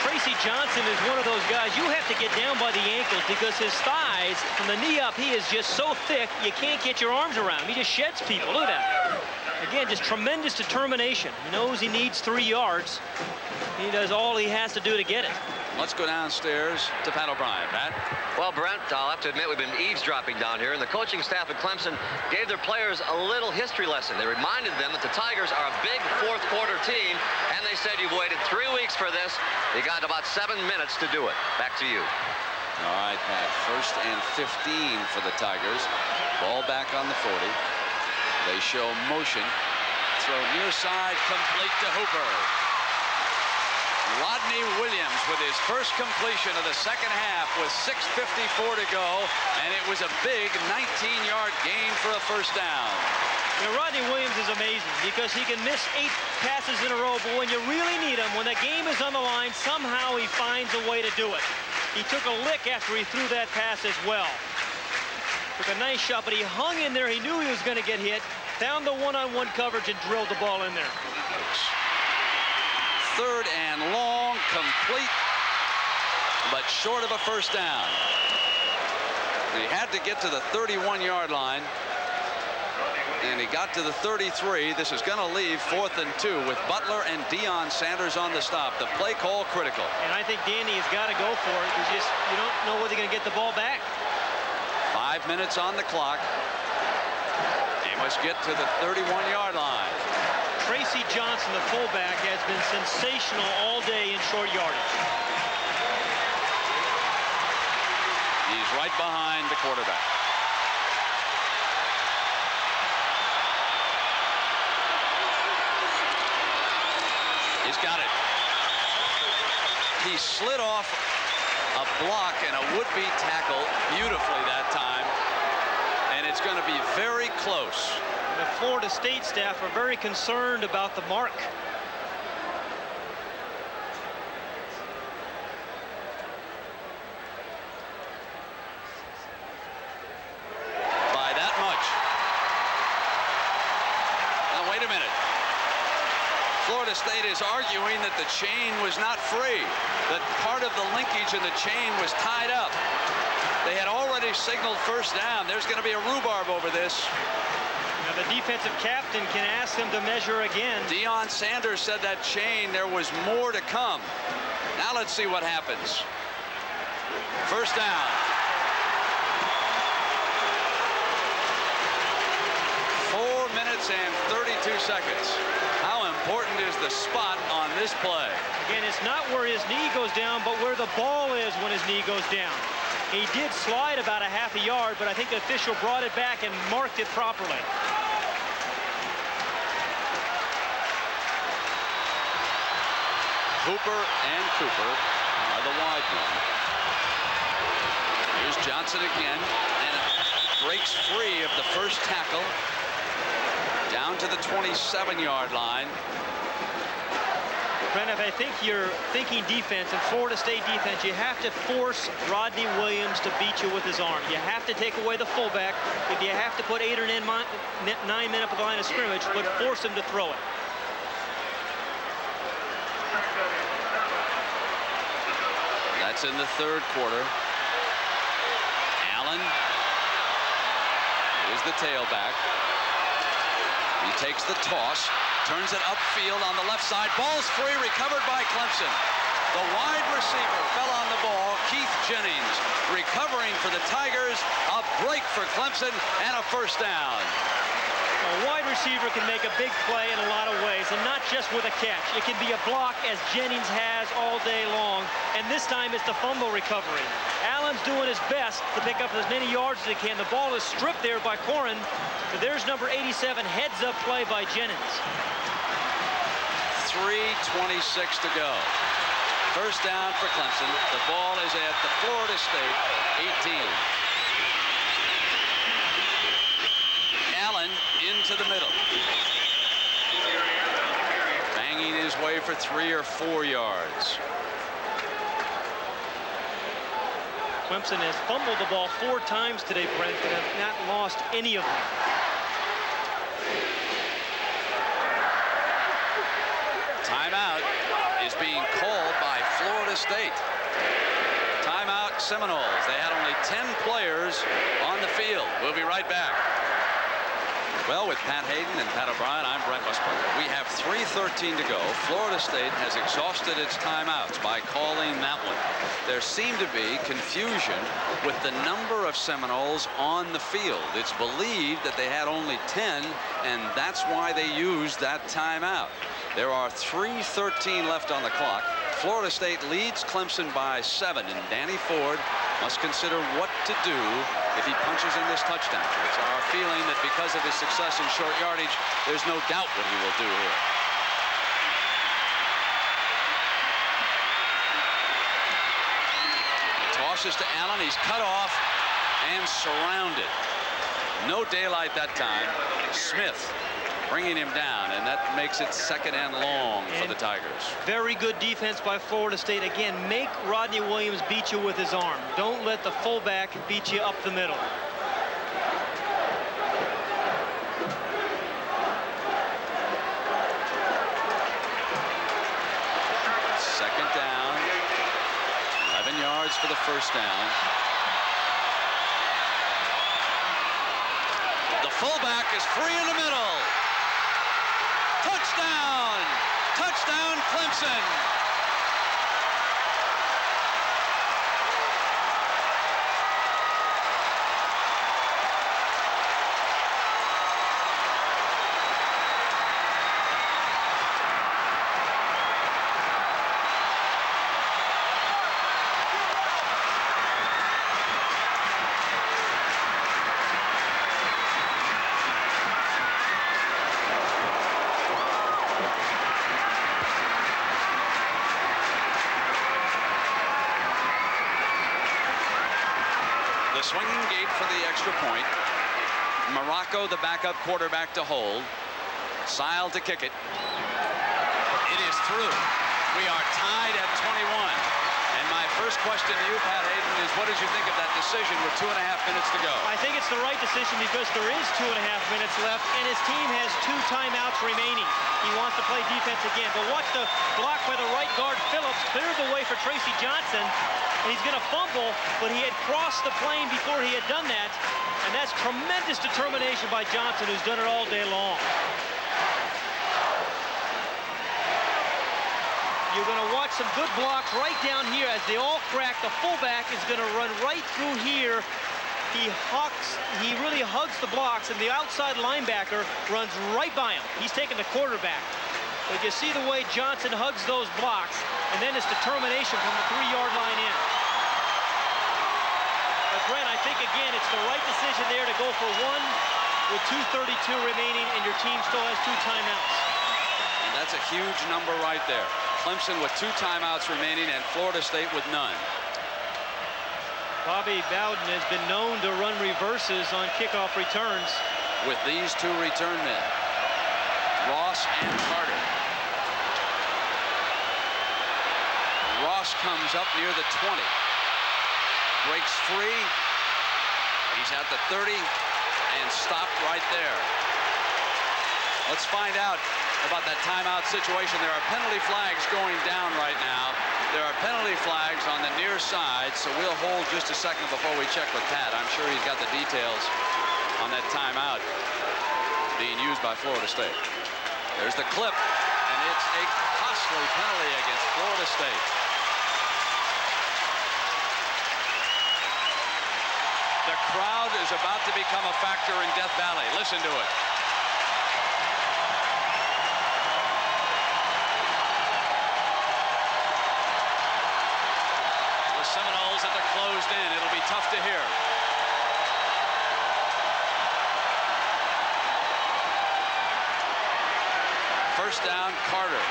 Tracy Johnson is one of those guys you have to get down by the ankles, because his thighs, from the knee up, he is just so thick you can't get your arms around him. He just sheds people. Look at that. Again, just tremendous determination. He knows he needs 3 yards. He does all he has to do to get it. Let's go downstairs to Pat O'Brien. Pat? Well, Brent, I'll have to admit we've been eavesdropping down here, and the coaching staff at Clemson gave their players a little history lesson. They reminded them that the Tigers are a big 4th quarter team, and they said you've waited 3 weeks for this. You got about 7 minutes to do it. Back to you. All right, Pat. 1st and 15 for the Tigers. Ball back on the 40. They show motion. Throw near side, complete to Hooper. Rodney Williams with his first completion of the second half with 6:54 to go, and it was a big 19-yard gain for a first down. You know, Rodney Williams is amazing because he can miss 8 passes in a row, but when you really need him, when the game is on the line, somehow he finds a way to do it. He took a lick after he threw that pass as well. Took a nice shot, but he hung in there. He knew he was going to get hit, found the one-on-one coverage, and drilled the ball in there. Third and long, complete, but short of a first down. He had to get to the 31-yard line, and he got to the 33. This is going to leave 4th and 2 with Butler and Deion Sanders on the stop. The play call critical. And I think Danny has got to go for it because you don't know whether you're going to get the ball back. 5 minutes on the clock. They must get to the 31-yard line. Tracy Johnson, the fullback, has been sensational all day in short yardage. He's right behind the quarterback. He's got it. He slid off a block and a would-be tackle beautifully that time, and it's going to be very close. The Florida State staff are very concerned about the mark. By that much. Now wait a minute. Florida State is arguing that the chain was not free, that part of the linkage in the chain was tied up. They had already signaled first down. There's going to be a rhubarb over this. Now the defensive captain can ask them to measure again. Deion Sanders said that chain, there was more to come. Now let's see what happens. First down. 4 minutes and 32 seconds. How important is the spot on this play? Again, it's not where his knee goes down, but where the ball is when his knee goes down. He did slide about a half a yard, but I think the official brought it back and marked it properly. Cooper and Cooper are the wide one. Here's Johnson again, and breaks free of the first tackle. Down to the 27-yard line. Brent, I think you're thinking defense and Florida State defense, you have to force Rodney Williams to beat you with his arm. You have to take away the fullback. If you have to put 8 or 9 men up at the line of scrimmage, but force him to throw it. That's in the third quarter. Allen is the tailback. He takes the toss. Turns it upfield on the left side. Ball's free, recovered by Clemson. The wide receiver fell on the ball. Keith Jennings recovering for the Tigers. A break for Clemson and a first down. A wide receiver can make a big play in a lot of ways, and not just with a catch. It can be a block, as Jennings has all day long, and this time it's the fumble recovery. Allen's doing his best to pick up as many yards as he can. The ball is stripped there by Corrin, but there's number 87, heads-up play by Jennings. 3:26 to go. First down for Clemson. The ball is at the Florida State 18. Allen into the middle. Banging his way for 3 or 4 yards. Clemson has fumbled the ball 4 times today, Brent, and have not lost any of them. Timeout is being called by Florida State. Timeout Seminoles. They had only 10 players on the field. We'll be right back. Well, with Pat Hayden and Pat O'Brien, I'm Brent Musburger. We have 3:13 to go. Florida State has exhausted its timeouts by calling that one. There seemed to be confusion with the number of Seminoles on the field. It's believed that they had only 10, and that's why they used that timeout. There are 3:13 left on the clock. Florida State leads Clemson by 7, and Danny Ford must consider what to do if he punches in this touchdown. It's our feeling that because of his success in short yardage, there's no doubt what he will do here. Tosses to Allen. He's cut off and surrounded. No daylight that time. Smith bringing him down, and that makes it 2nd and long for the Tigers. Very good defense by Florida State. Again, make Rodney Williams beat you with his arm. Don't let the fullback beat you up the middle. Second down. 11 yards for the first down. The fullback is free in the middle. Touchdown! Touchdown, Clemson! Swinging gate for the extra point. Morocco, the backup quarterback, to hold. Sile to kick it. It is through. We are tied at 21. And my first question to you, Pat Hayden, is what did you think of that decision with 2.5 minutes to go? I think it's the right decision because there is 2.5 minutes left, and his team has 2 timeouts remaining. He wants to play defense again. But watch the block by the right guard, Phillips, cleared the way for Tracy Johnson. And he's going to fumble, but he had crossed the plane before he had done that. And that's tremendous determination by Johnson, who's done it all day long. You're going to watch some good blocks right down here as they all crack. The fullback is going to run right through here. He really hugs the blocks, and the outside linebacker runs right by him. He's taking the quarterback. But you see the way Johnson hugs those blocks, and then his determination from the 3-yard line in. But Brent, I think again it's the right decision there to go for 1 with 2:32 remaining, and your team still has 2 timeouts. And that's a huge number right there. Clemson with 2 timeouts remaining, and Florida State with none. Bobby Bowden has been known to run reverses on kickoff returns. With these 2 return men, Ross and Carter. Ross comes up near the 20. Breaks free. He's at the 30 and stopped right there. Let's find out about that timeout situation. There are penalty flags going down right now. There are penalty flags on the near side, so we'll hold just a second before we check with Pat. I'm sure he's got the details on that timeout being used by Florida State. There's the clip, and it's a costly penalty against Florida State. The crowd is about to become a factor in Death Valley. Listen to it. Seminoles at the closed in. It'll be tough to hear. First down, Carter.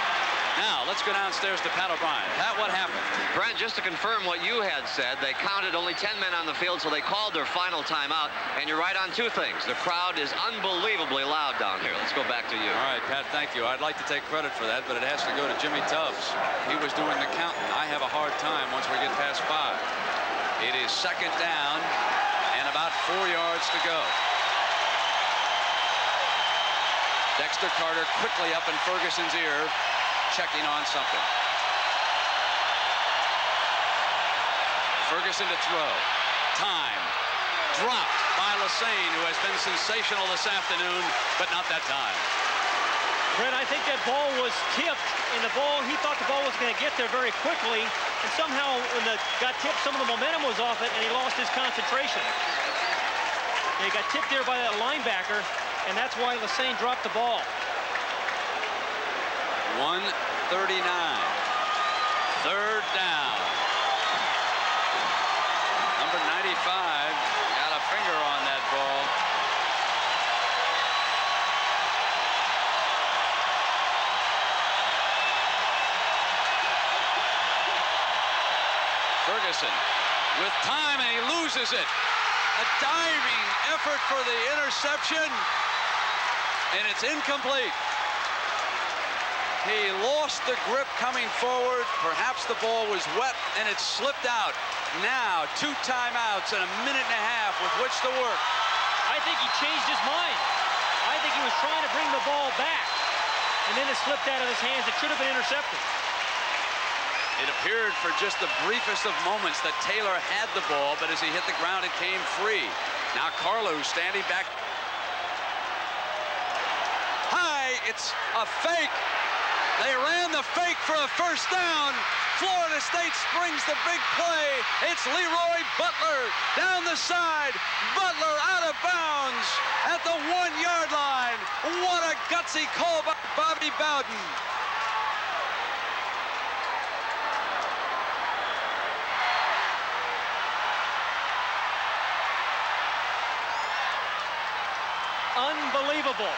Now, let's go downstairs to Pat O'Brien. Pat, what happened? Brent, just to confirm what you had said, they counted only 10 men on the field, so they called their final timeout. And you're right on 2 things. The crowd is unbelievably loud down here. Let's go back to you. All right, Pat, thank you. I'd like to take credit for that, but it has to go to Jimmy Tubbs. He was doing the counting. I have a hard time once we get past 5. It is 2nd down and about 4 yards to go. Dexter Carter quickly up in Ferguson's ear, checking on something. Ferguson to throw. Time. Dropped by Lassane, who has been sensational this afternoon, but not that time. Brent, I think that ball was tipped, and he thought the ball was going to get there very quickly, and somehow when it got tipped, some of the momentum was off it, and he lost his concentration. He got tipped there by that linebacker, and that's why Lassane dropped the ball. 1:39. 3rd down. Number 95 got a finger on that ball. Ferguson with time, and he loses it. A diving effort for the interception, and it's incomplete. He lost the grip coming forward. Perhaps the ball was wet, and it slipped out. Now, 2 timeouts and a minute and a half with which to work. I think he changed his mind. I think he was trying to bring the ball back, and then it slipped out of his hands. It should have been intercepted. It appeared for just the briefest of moments that Taylor had the ball, but as he hit the ground, it came free. Now Carlu standing back. High, it's a fake. They ran the fake for a first down. Florida State springs the big play. It's Leroy Butler down the side. Butler out of bounds at the 1-yard line. What a gutsy call by Bobby Bowden. Unbelievable.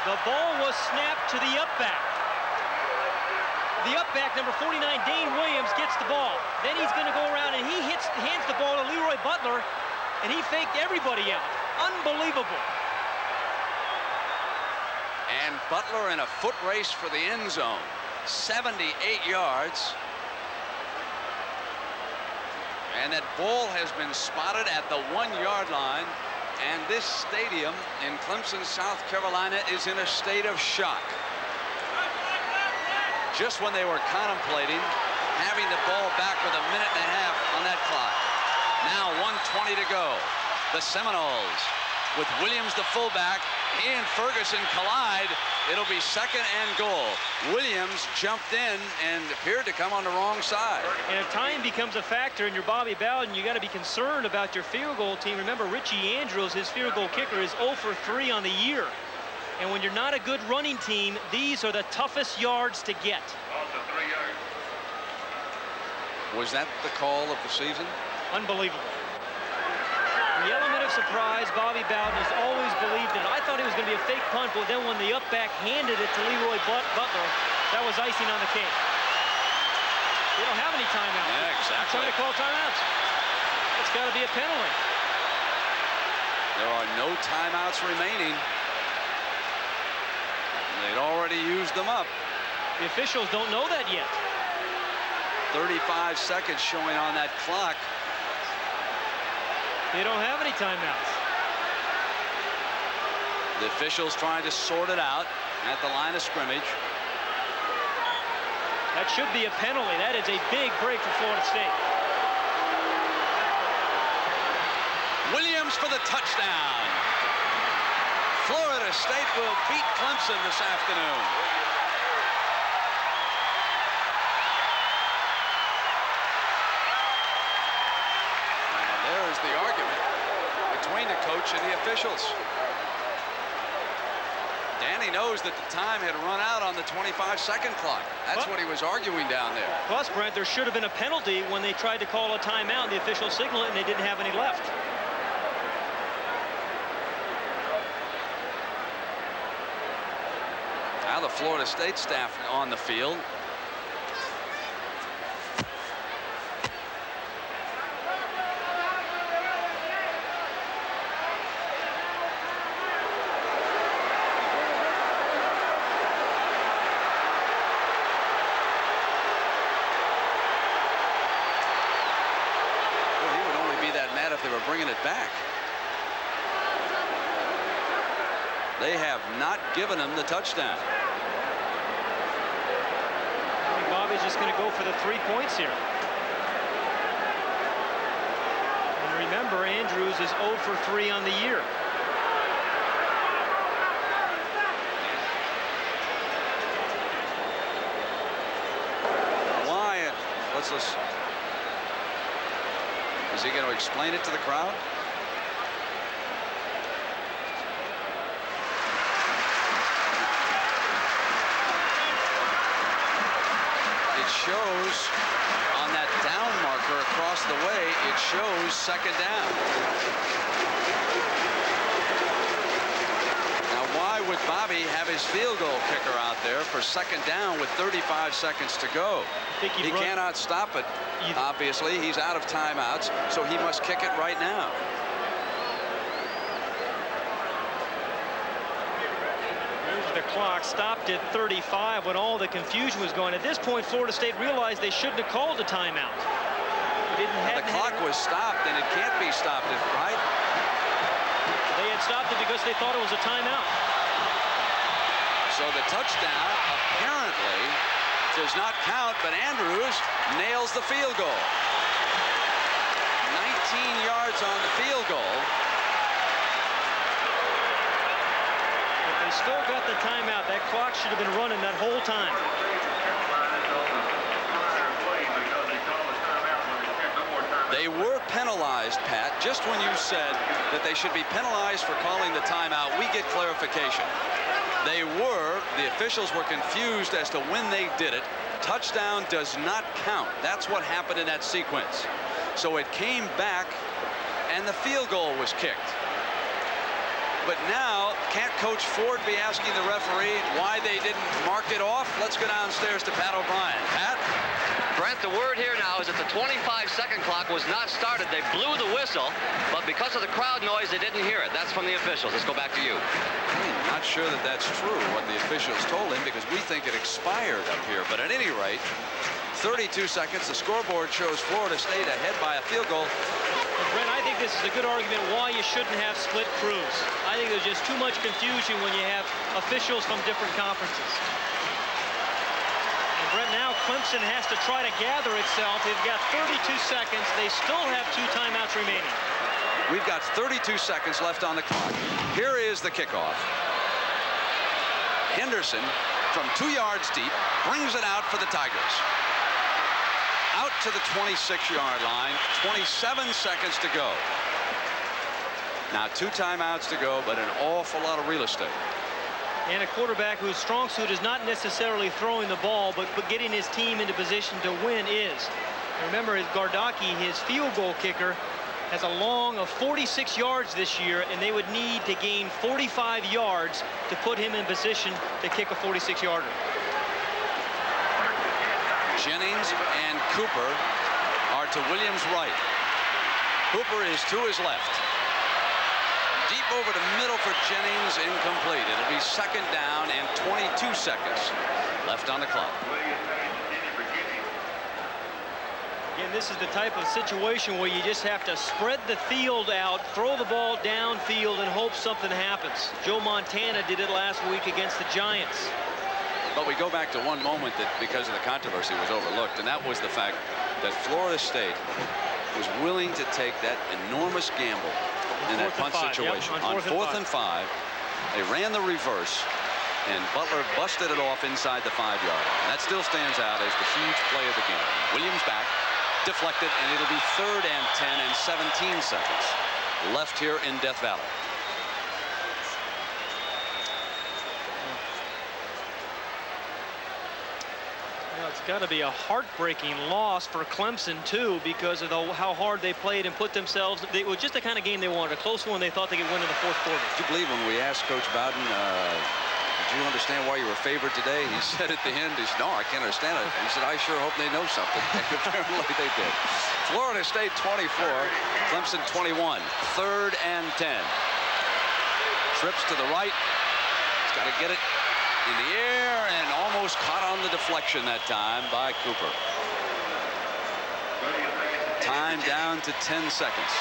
The ball was snapped to the up-back. The up-back, number 49, Dane Williams, gets the ball. Then he's going to go around and he hands the ball to Leroy Butler, and he faked everybody out. Unbelievable. And Butler in a foot race for the end zone. 78 yards. And that ball has been spotted at the 1-yard line. And this stadium in Clemson, South Carolina is in a state of shock. Just when they were contemplating having the ball back with a minute and a half on that clock. Now 1:20 to go. The Seminoles with Williams the fullback. He and Ferguson collide. It'll be 2nd and goal. Williams jumped in and appeared to come on the wrong side. And if time becomes a factor in your Bobby Bowden, you got to be concerned about your field goal team. Remember, Richie Andrews, his field goal kicker, is 0 for 3 on the year. And when you're not a good running team, these are the toughest yards to get. Also 3 yards. Was that the call of the season? Unbelievable. The element of surprise, Bobby Bowden has always believed in it. I thought it was going to be a fake punt, but then when the up-back handed it to Leroy Butler, that was icing on the cake. They don't have any timeouts. Yeah, exactly. They're trying to call timeouts. It's got to be a penalty. There are no timeouts remaining. They'd already used them up. The officials don't know that yet. 35 seconds showing on that clock. They don't have any timeouts. The officials trying to sort it out at the line of scrimmage. That should be a penalty. That is a big break for Florida State. Williams for the touchdown. Florida State will beat Clemson this afternoon. And there is the argument between the coach and the officials. Danny knows that the time had run out on the 25-second clock. That's what he was arguing down there. Plus, Brent, there should have been a penalty when they tried to call a timeout. The officials signaled it, and they didn't have any left. Now the Florida State staff on the field. Well, he would only be that mad if they were bringing it back. They have not given him the touchdown. I think Bobby's just going to go for the 3 points here. And remember, Andrews is 0 for 3 on the year. Why? Let's listen. Is he going to explain it to the crowd? Shows on that down marker across the way, it shows 2nd down. Now, why with Bobby have his field goal kicker out there for second down with 35 seconds to go. He cannot stop it. Obviously, he's out of timeouts, so he must kick it right now. The clock stopped at 35 when all the confusion was going. At this point, Florida State realized they shouldn't have called a timeout. The clock was stopped, and it can't be stopped, right? They had stopped it because they thought it was a timeout. So the touchdown apparently does not count, but Andrews nails the field goal. 19 yards on the field goal. They still got the timeout. That clock should have been running that whole time. They were penalized, Pat. Just when you said that they should be penalized for calling the timeout, we get clarification. They were. The officials were confused as to when they did it. Touchdown does not count. That's what happened in that sequence. So it came back, and the field goal was kicked. But now, can't Coach Ford be asking the referee why they didn't mark it off? Let's go downstairs to Pat O'Brien. Pat? Brent, the word here now is that the 25-second clock was not started. They blew the whistle, but because of the crowd noise, they didn't hear it. That's from the officials. Let's go back to you. I'm not sure that that's true, what the officials told him, because we think it expired up here. But at any rate, 32 seconds. The scoreboard shows Florida State ahead by a field goal. And Brent, I think this is a good argument why you shouldn't have split crews. I think there's just too much confusion when you have officials from different conferences. And Brent, now Clemson has to try to gather itself. They've got 32 seconds. They still have 2 timeouts remaining. We've got 32 seconds left on the clock. Here is the kickoff. Henderson from 2 yards deep brings it out for the Tigers. Out to the 26-yard line, 27 seconds to go. Now 2 timeouts to go, but an awful lot of real estate. And a quarterback whose strong suit is not necessarily throwing the ball, but getting his team into position to win is. Remember, Gardocki, his field goal kicker, has a long of 46 yards this year, and they would need to gain 45 yards to put him in position to kick a 46-yarder. Jennings and Cooper are to Williams' right. Cooper is to his left. Deep over the middle for Jennings, incomplete. It'll be second down and 22 seconds left on the clock. Again, this is the type of situation where you just have to spread the field out, throw the ball downfield, and hope something happens. Joe Montana did it last week against the Giants. But we go back to one moment that, because of the controversy, was overlooked, and that was the fact that Florida State was willing to take that enormous gamble in that punt situation. Yep, on fourth and 5, they ran the reverse, and Butler busted it off inside the 5-yard line. That still stands out as the huge play of the game. Williams back, deflected, and it'll be 3rd and 10 and 17 seconds left here in Death Valley. It's got to be a heartbreaking loss for Clemson, too, because of how hard they played and put themselves. It was just the kind of game they wanted, a close one they thought they could win in the 4th quarter. Did you believe when we asked Coach Bowden, did you understand why you were favored today? He said at the end, he said, no, I can't understand it. He said, I sure hope they know something. And apparently they did. Florida State 24, Clemson 21, 3rd and 10. Trips to the right. He's got to get it in the air and almost caught on the deflection that time by Cooper. Time down to 10 seconds.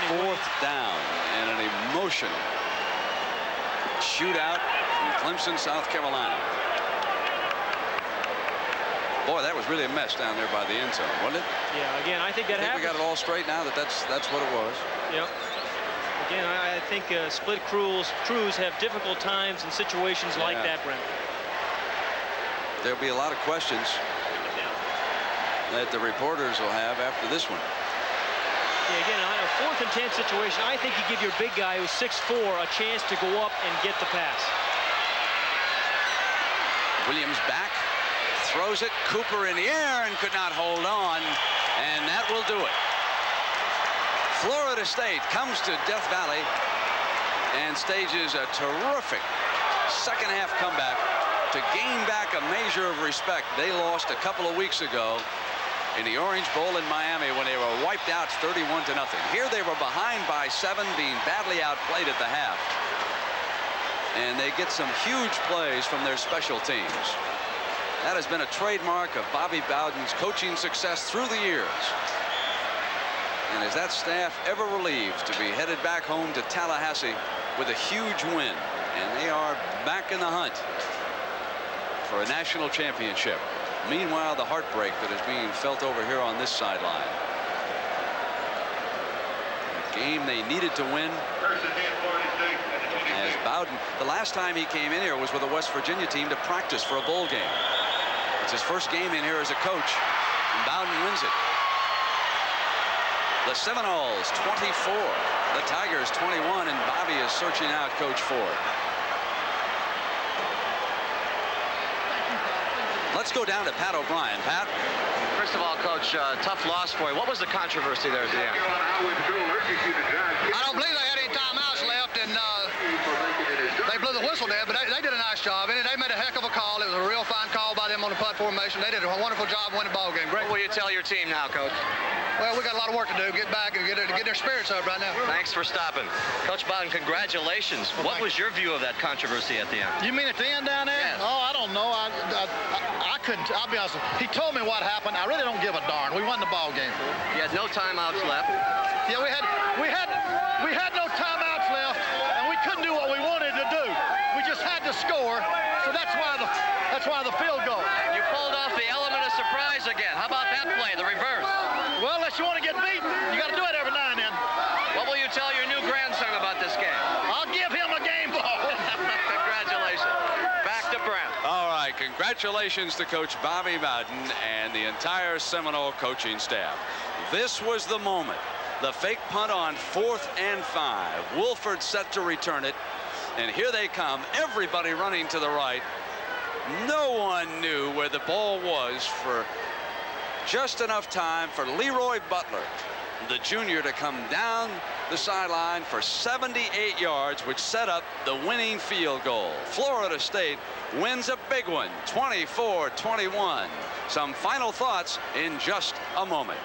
4th down and an emotional shootout in Clemson, South Carolina. Boy, that was really a mess down there by the end zone, wasn't it? Yeah, again, I think that happened. We got it all straight now that that's what it was. Yep. Again, I think split crews have difficult times in situations like that, Brent. There'll be a lot of questions that the reporters will have after this one. Yeah, again, on a 4th and 10 situation, I think you give your big guy who's 6'4" a chance to go up and get the pass. Williams back, throws it, Cooper in the air and could not hold on, and that will do it. Florida State comes to Death Valley and stages a terrific second half comeback to gain back a measure of respect they lost a couple of weeks ago in the Orange Bowl in Miami when they were wiped out 31-0. Here they were behind by 7, being badly outplayed at the half. And they get some huge plays from their special teams. That has been a trademark of Bobby Bowden's coaching success through the years. And is that staff ever relieved to be headed back home to Tallahassee with a huge win. And they are back in the hunt for a national championship. Meanwhile, the heartbreak that is being felt over here on this sideline. A game they needed to win. As Bowden, the last time he came in here was with a West Virginia team to practice for a bowl game. It's his first game in here as a coach, and Bowden wins it. The Seminoles 24, the Tigers 21, and Bobby is searching out Coach Ford. Let's go down to Pat O'Brien. Pat? First of all, Coach, tough loss for you. What was the controversy there at the end? I don't believe they had any timeouts left, and they blew the whistle there, but they did a nice job. And they made a heck of a call. It was a real fine call by them on the punt formation. They did a wonderful job winning the ball game. Great. What will you tell your team now, Coach? Well, we got a lot of work to do. Get back and get their spirits up right now. Thanks for stopping. Coach Bowden, congratulations. What was your view of that controversy at the end? You mean at the end down there? Yes. Oh, I don't know. I couldn't. I'll be honest. He told me what happened. I really don't give a darn. We won the ball game. You had no timeouts left. Yeah, we had no timeouts left, and we couldn't do what we wanted to do. We just had to score, so that's why the field goal. You pulled off the element of surprise again. How about that play, the reverse? Well, unless you want to get beaten, you got to do it every now and then. What will you tell your new grandson about this game? I'll give him a game ball. Congratulations. Back to Brent. All right, congratulations to Coach Bobby Bowden and the entire Seminole coaching staff. This was the moment. The fake punt on 4th and 5. Wolford set to return it. And here they come, everybody running to the right. No one knew where the ball was for just enough time for Leroy Butler, the junior, to come down the sideline for 78 yards, which set up the winning field goal. Florida State wins a big one, 24-21. Some final thoughts in just a moment.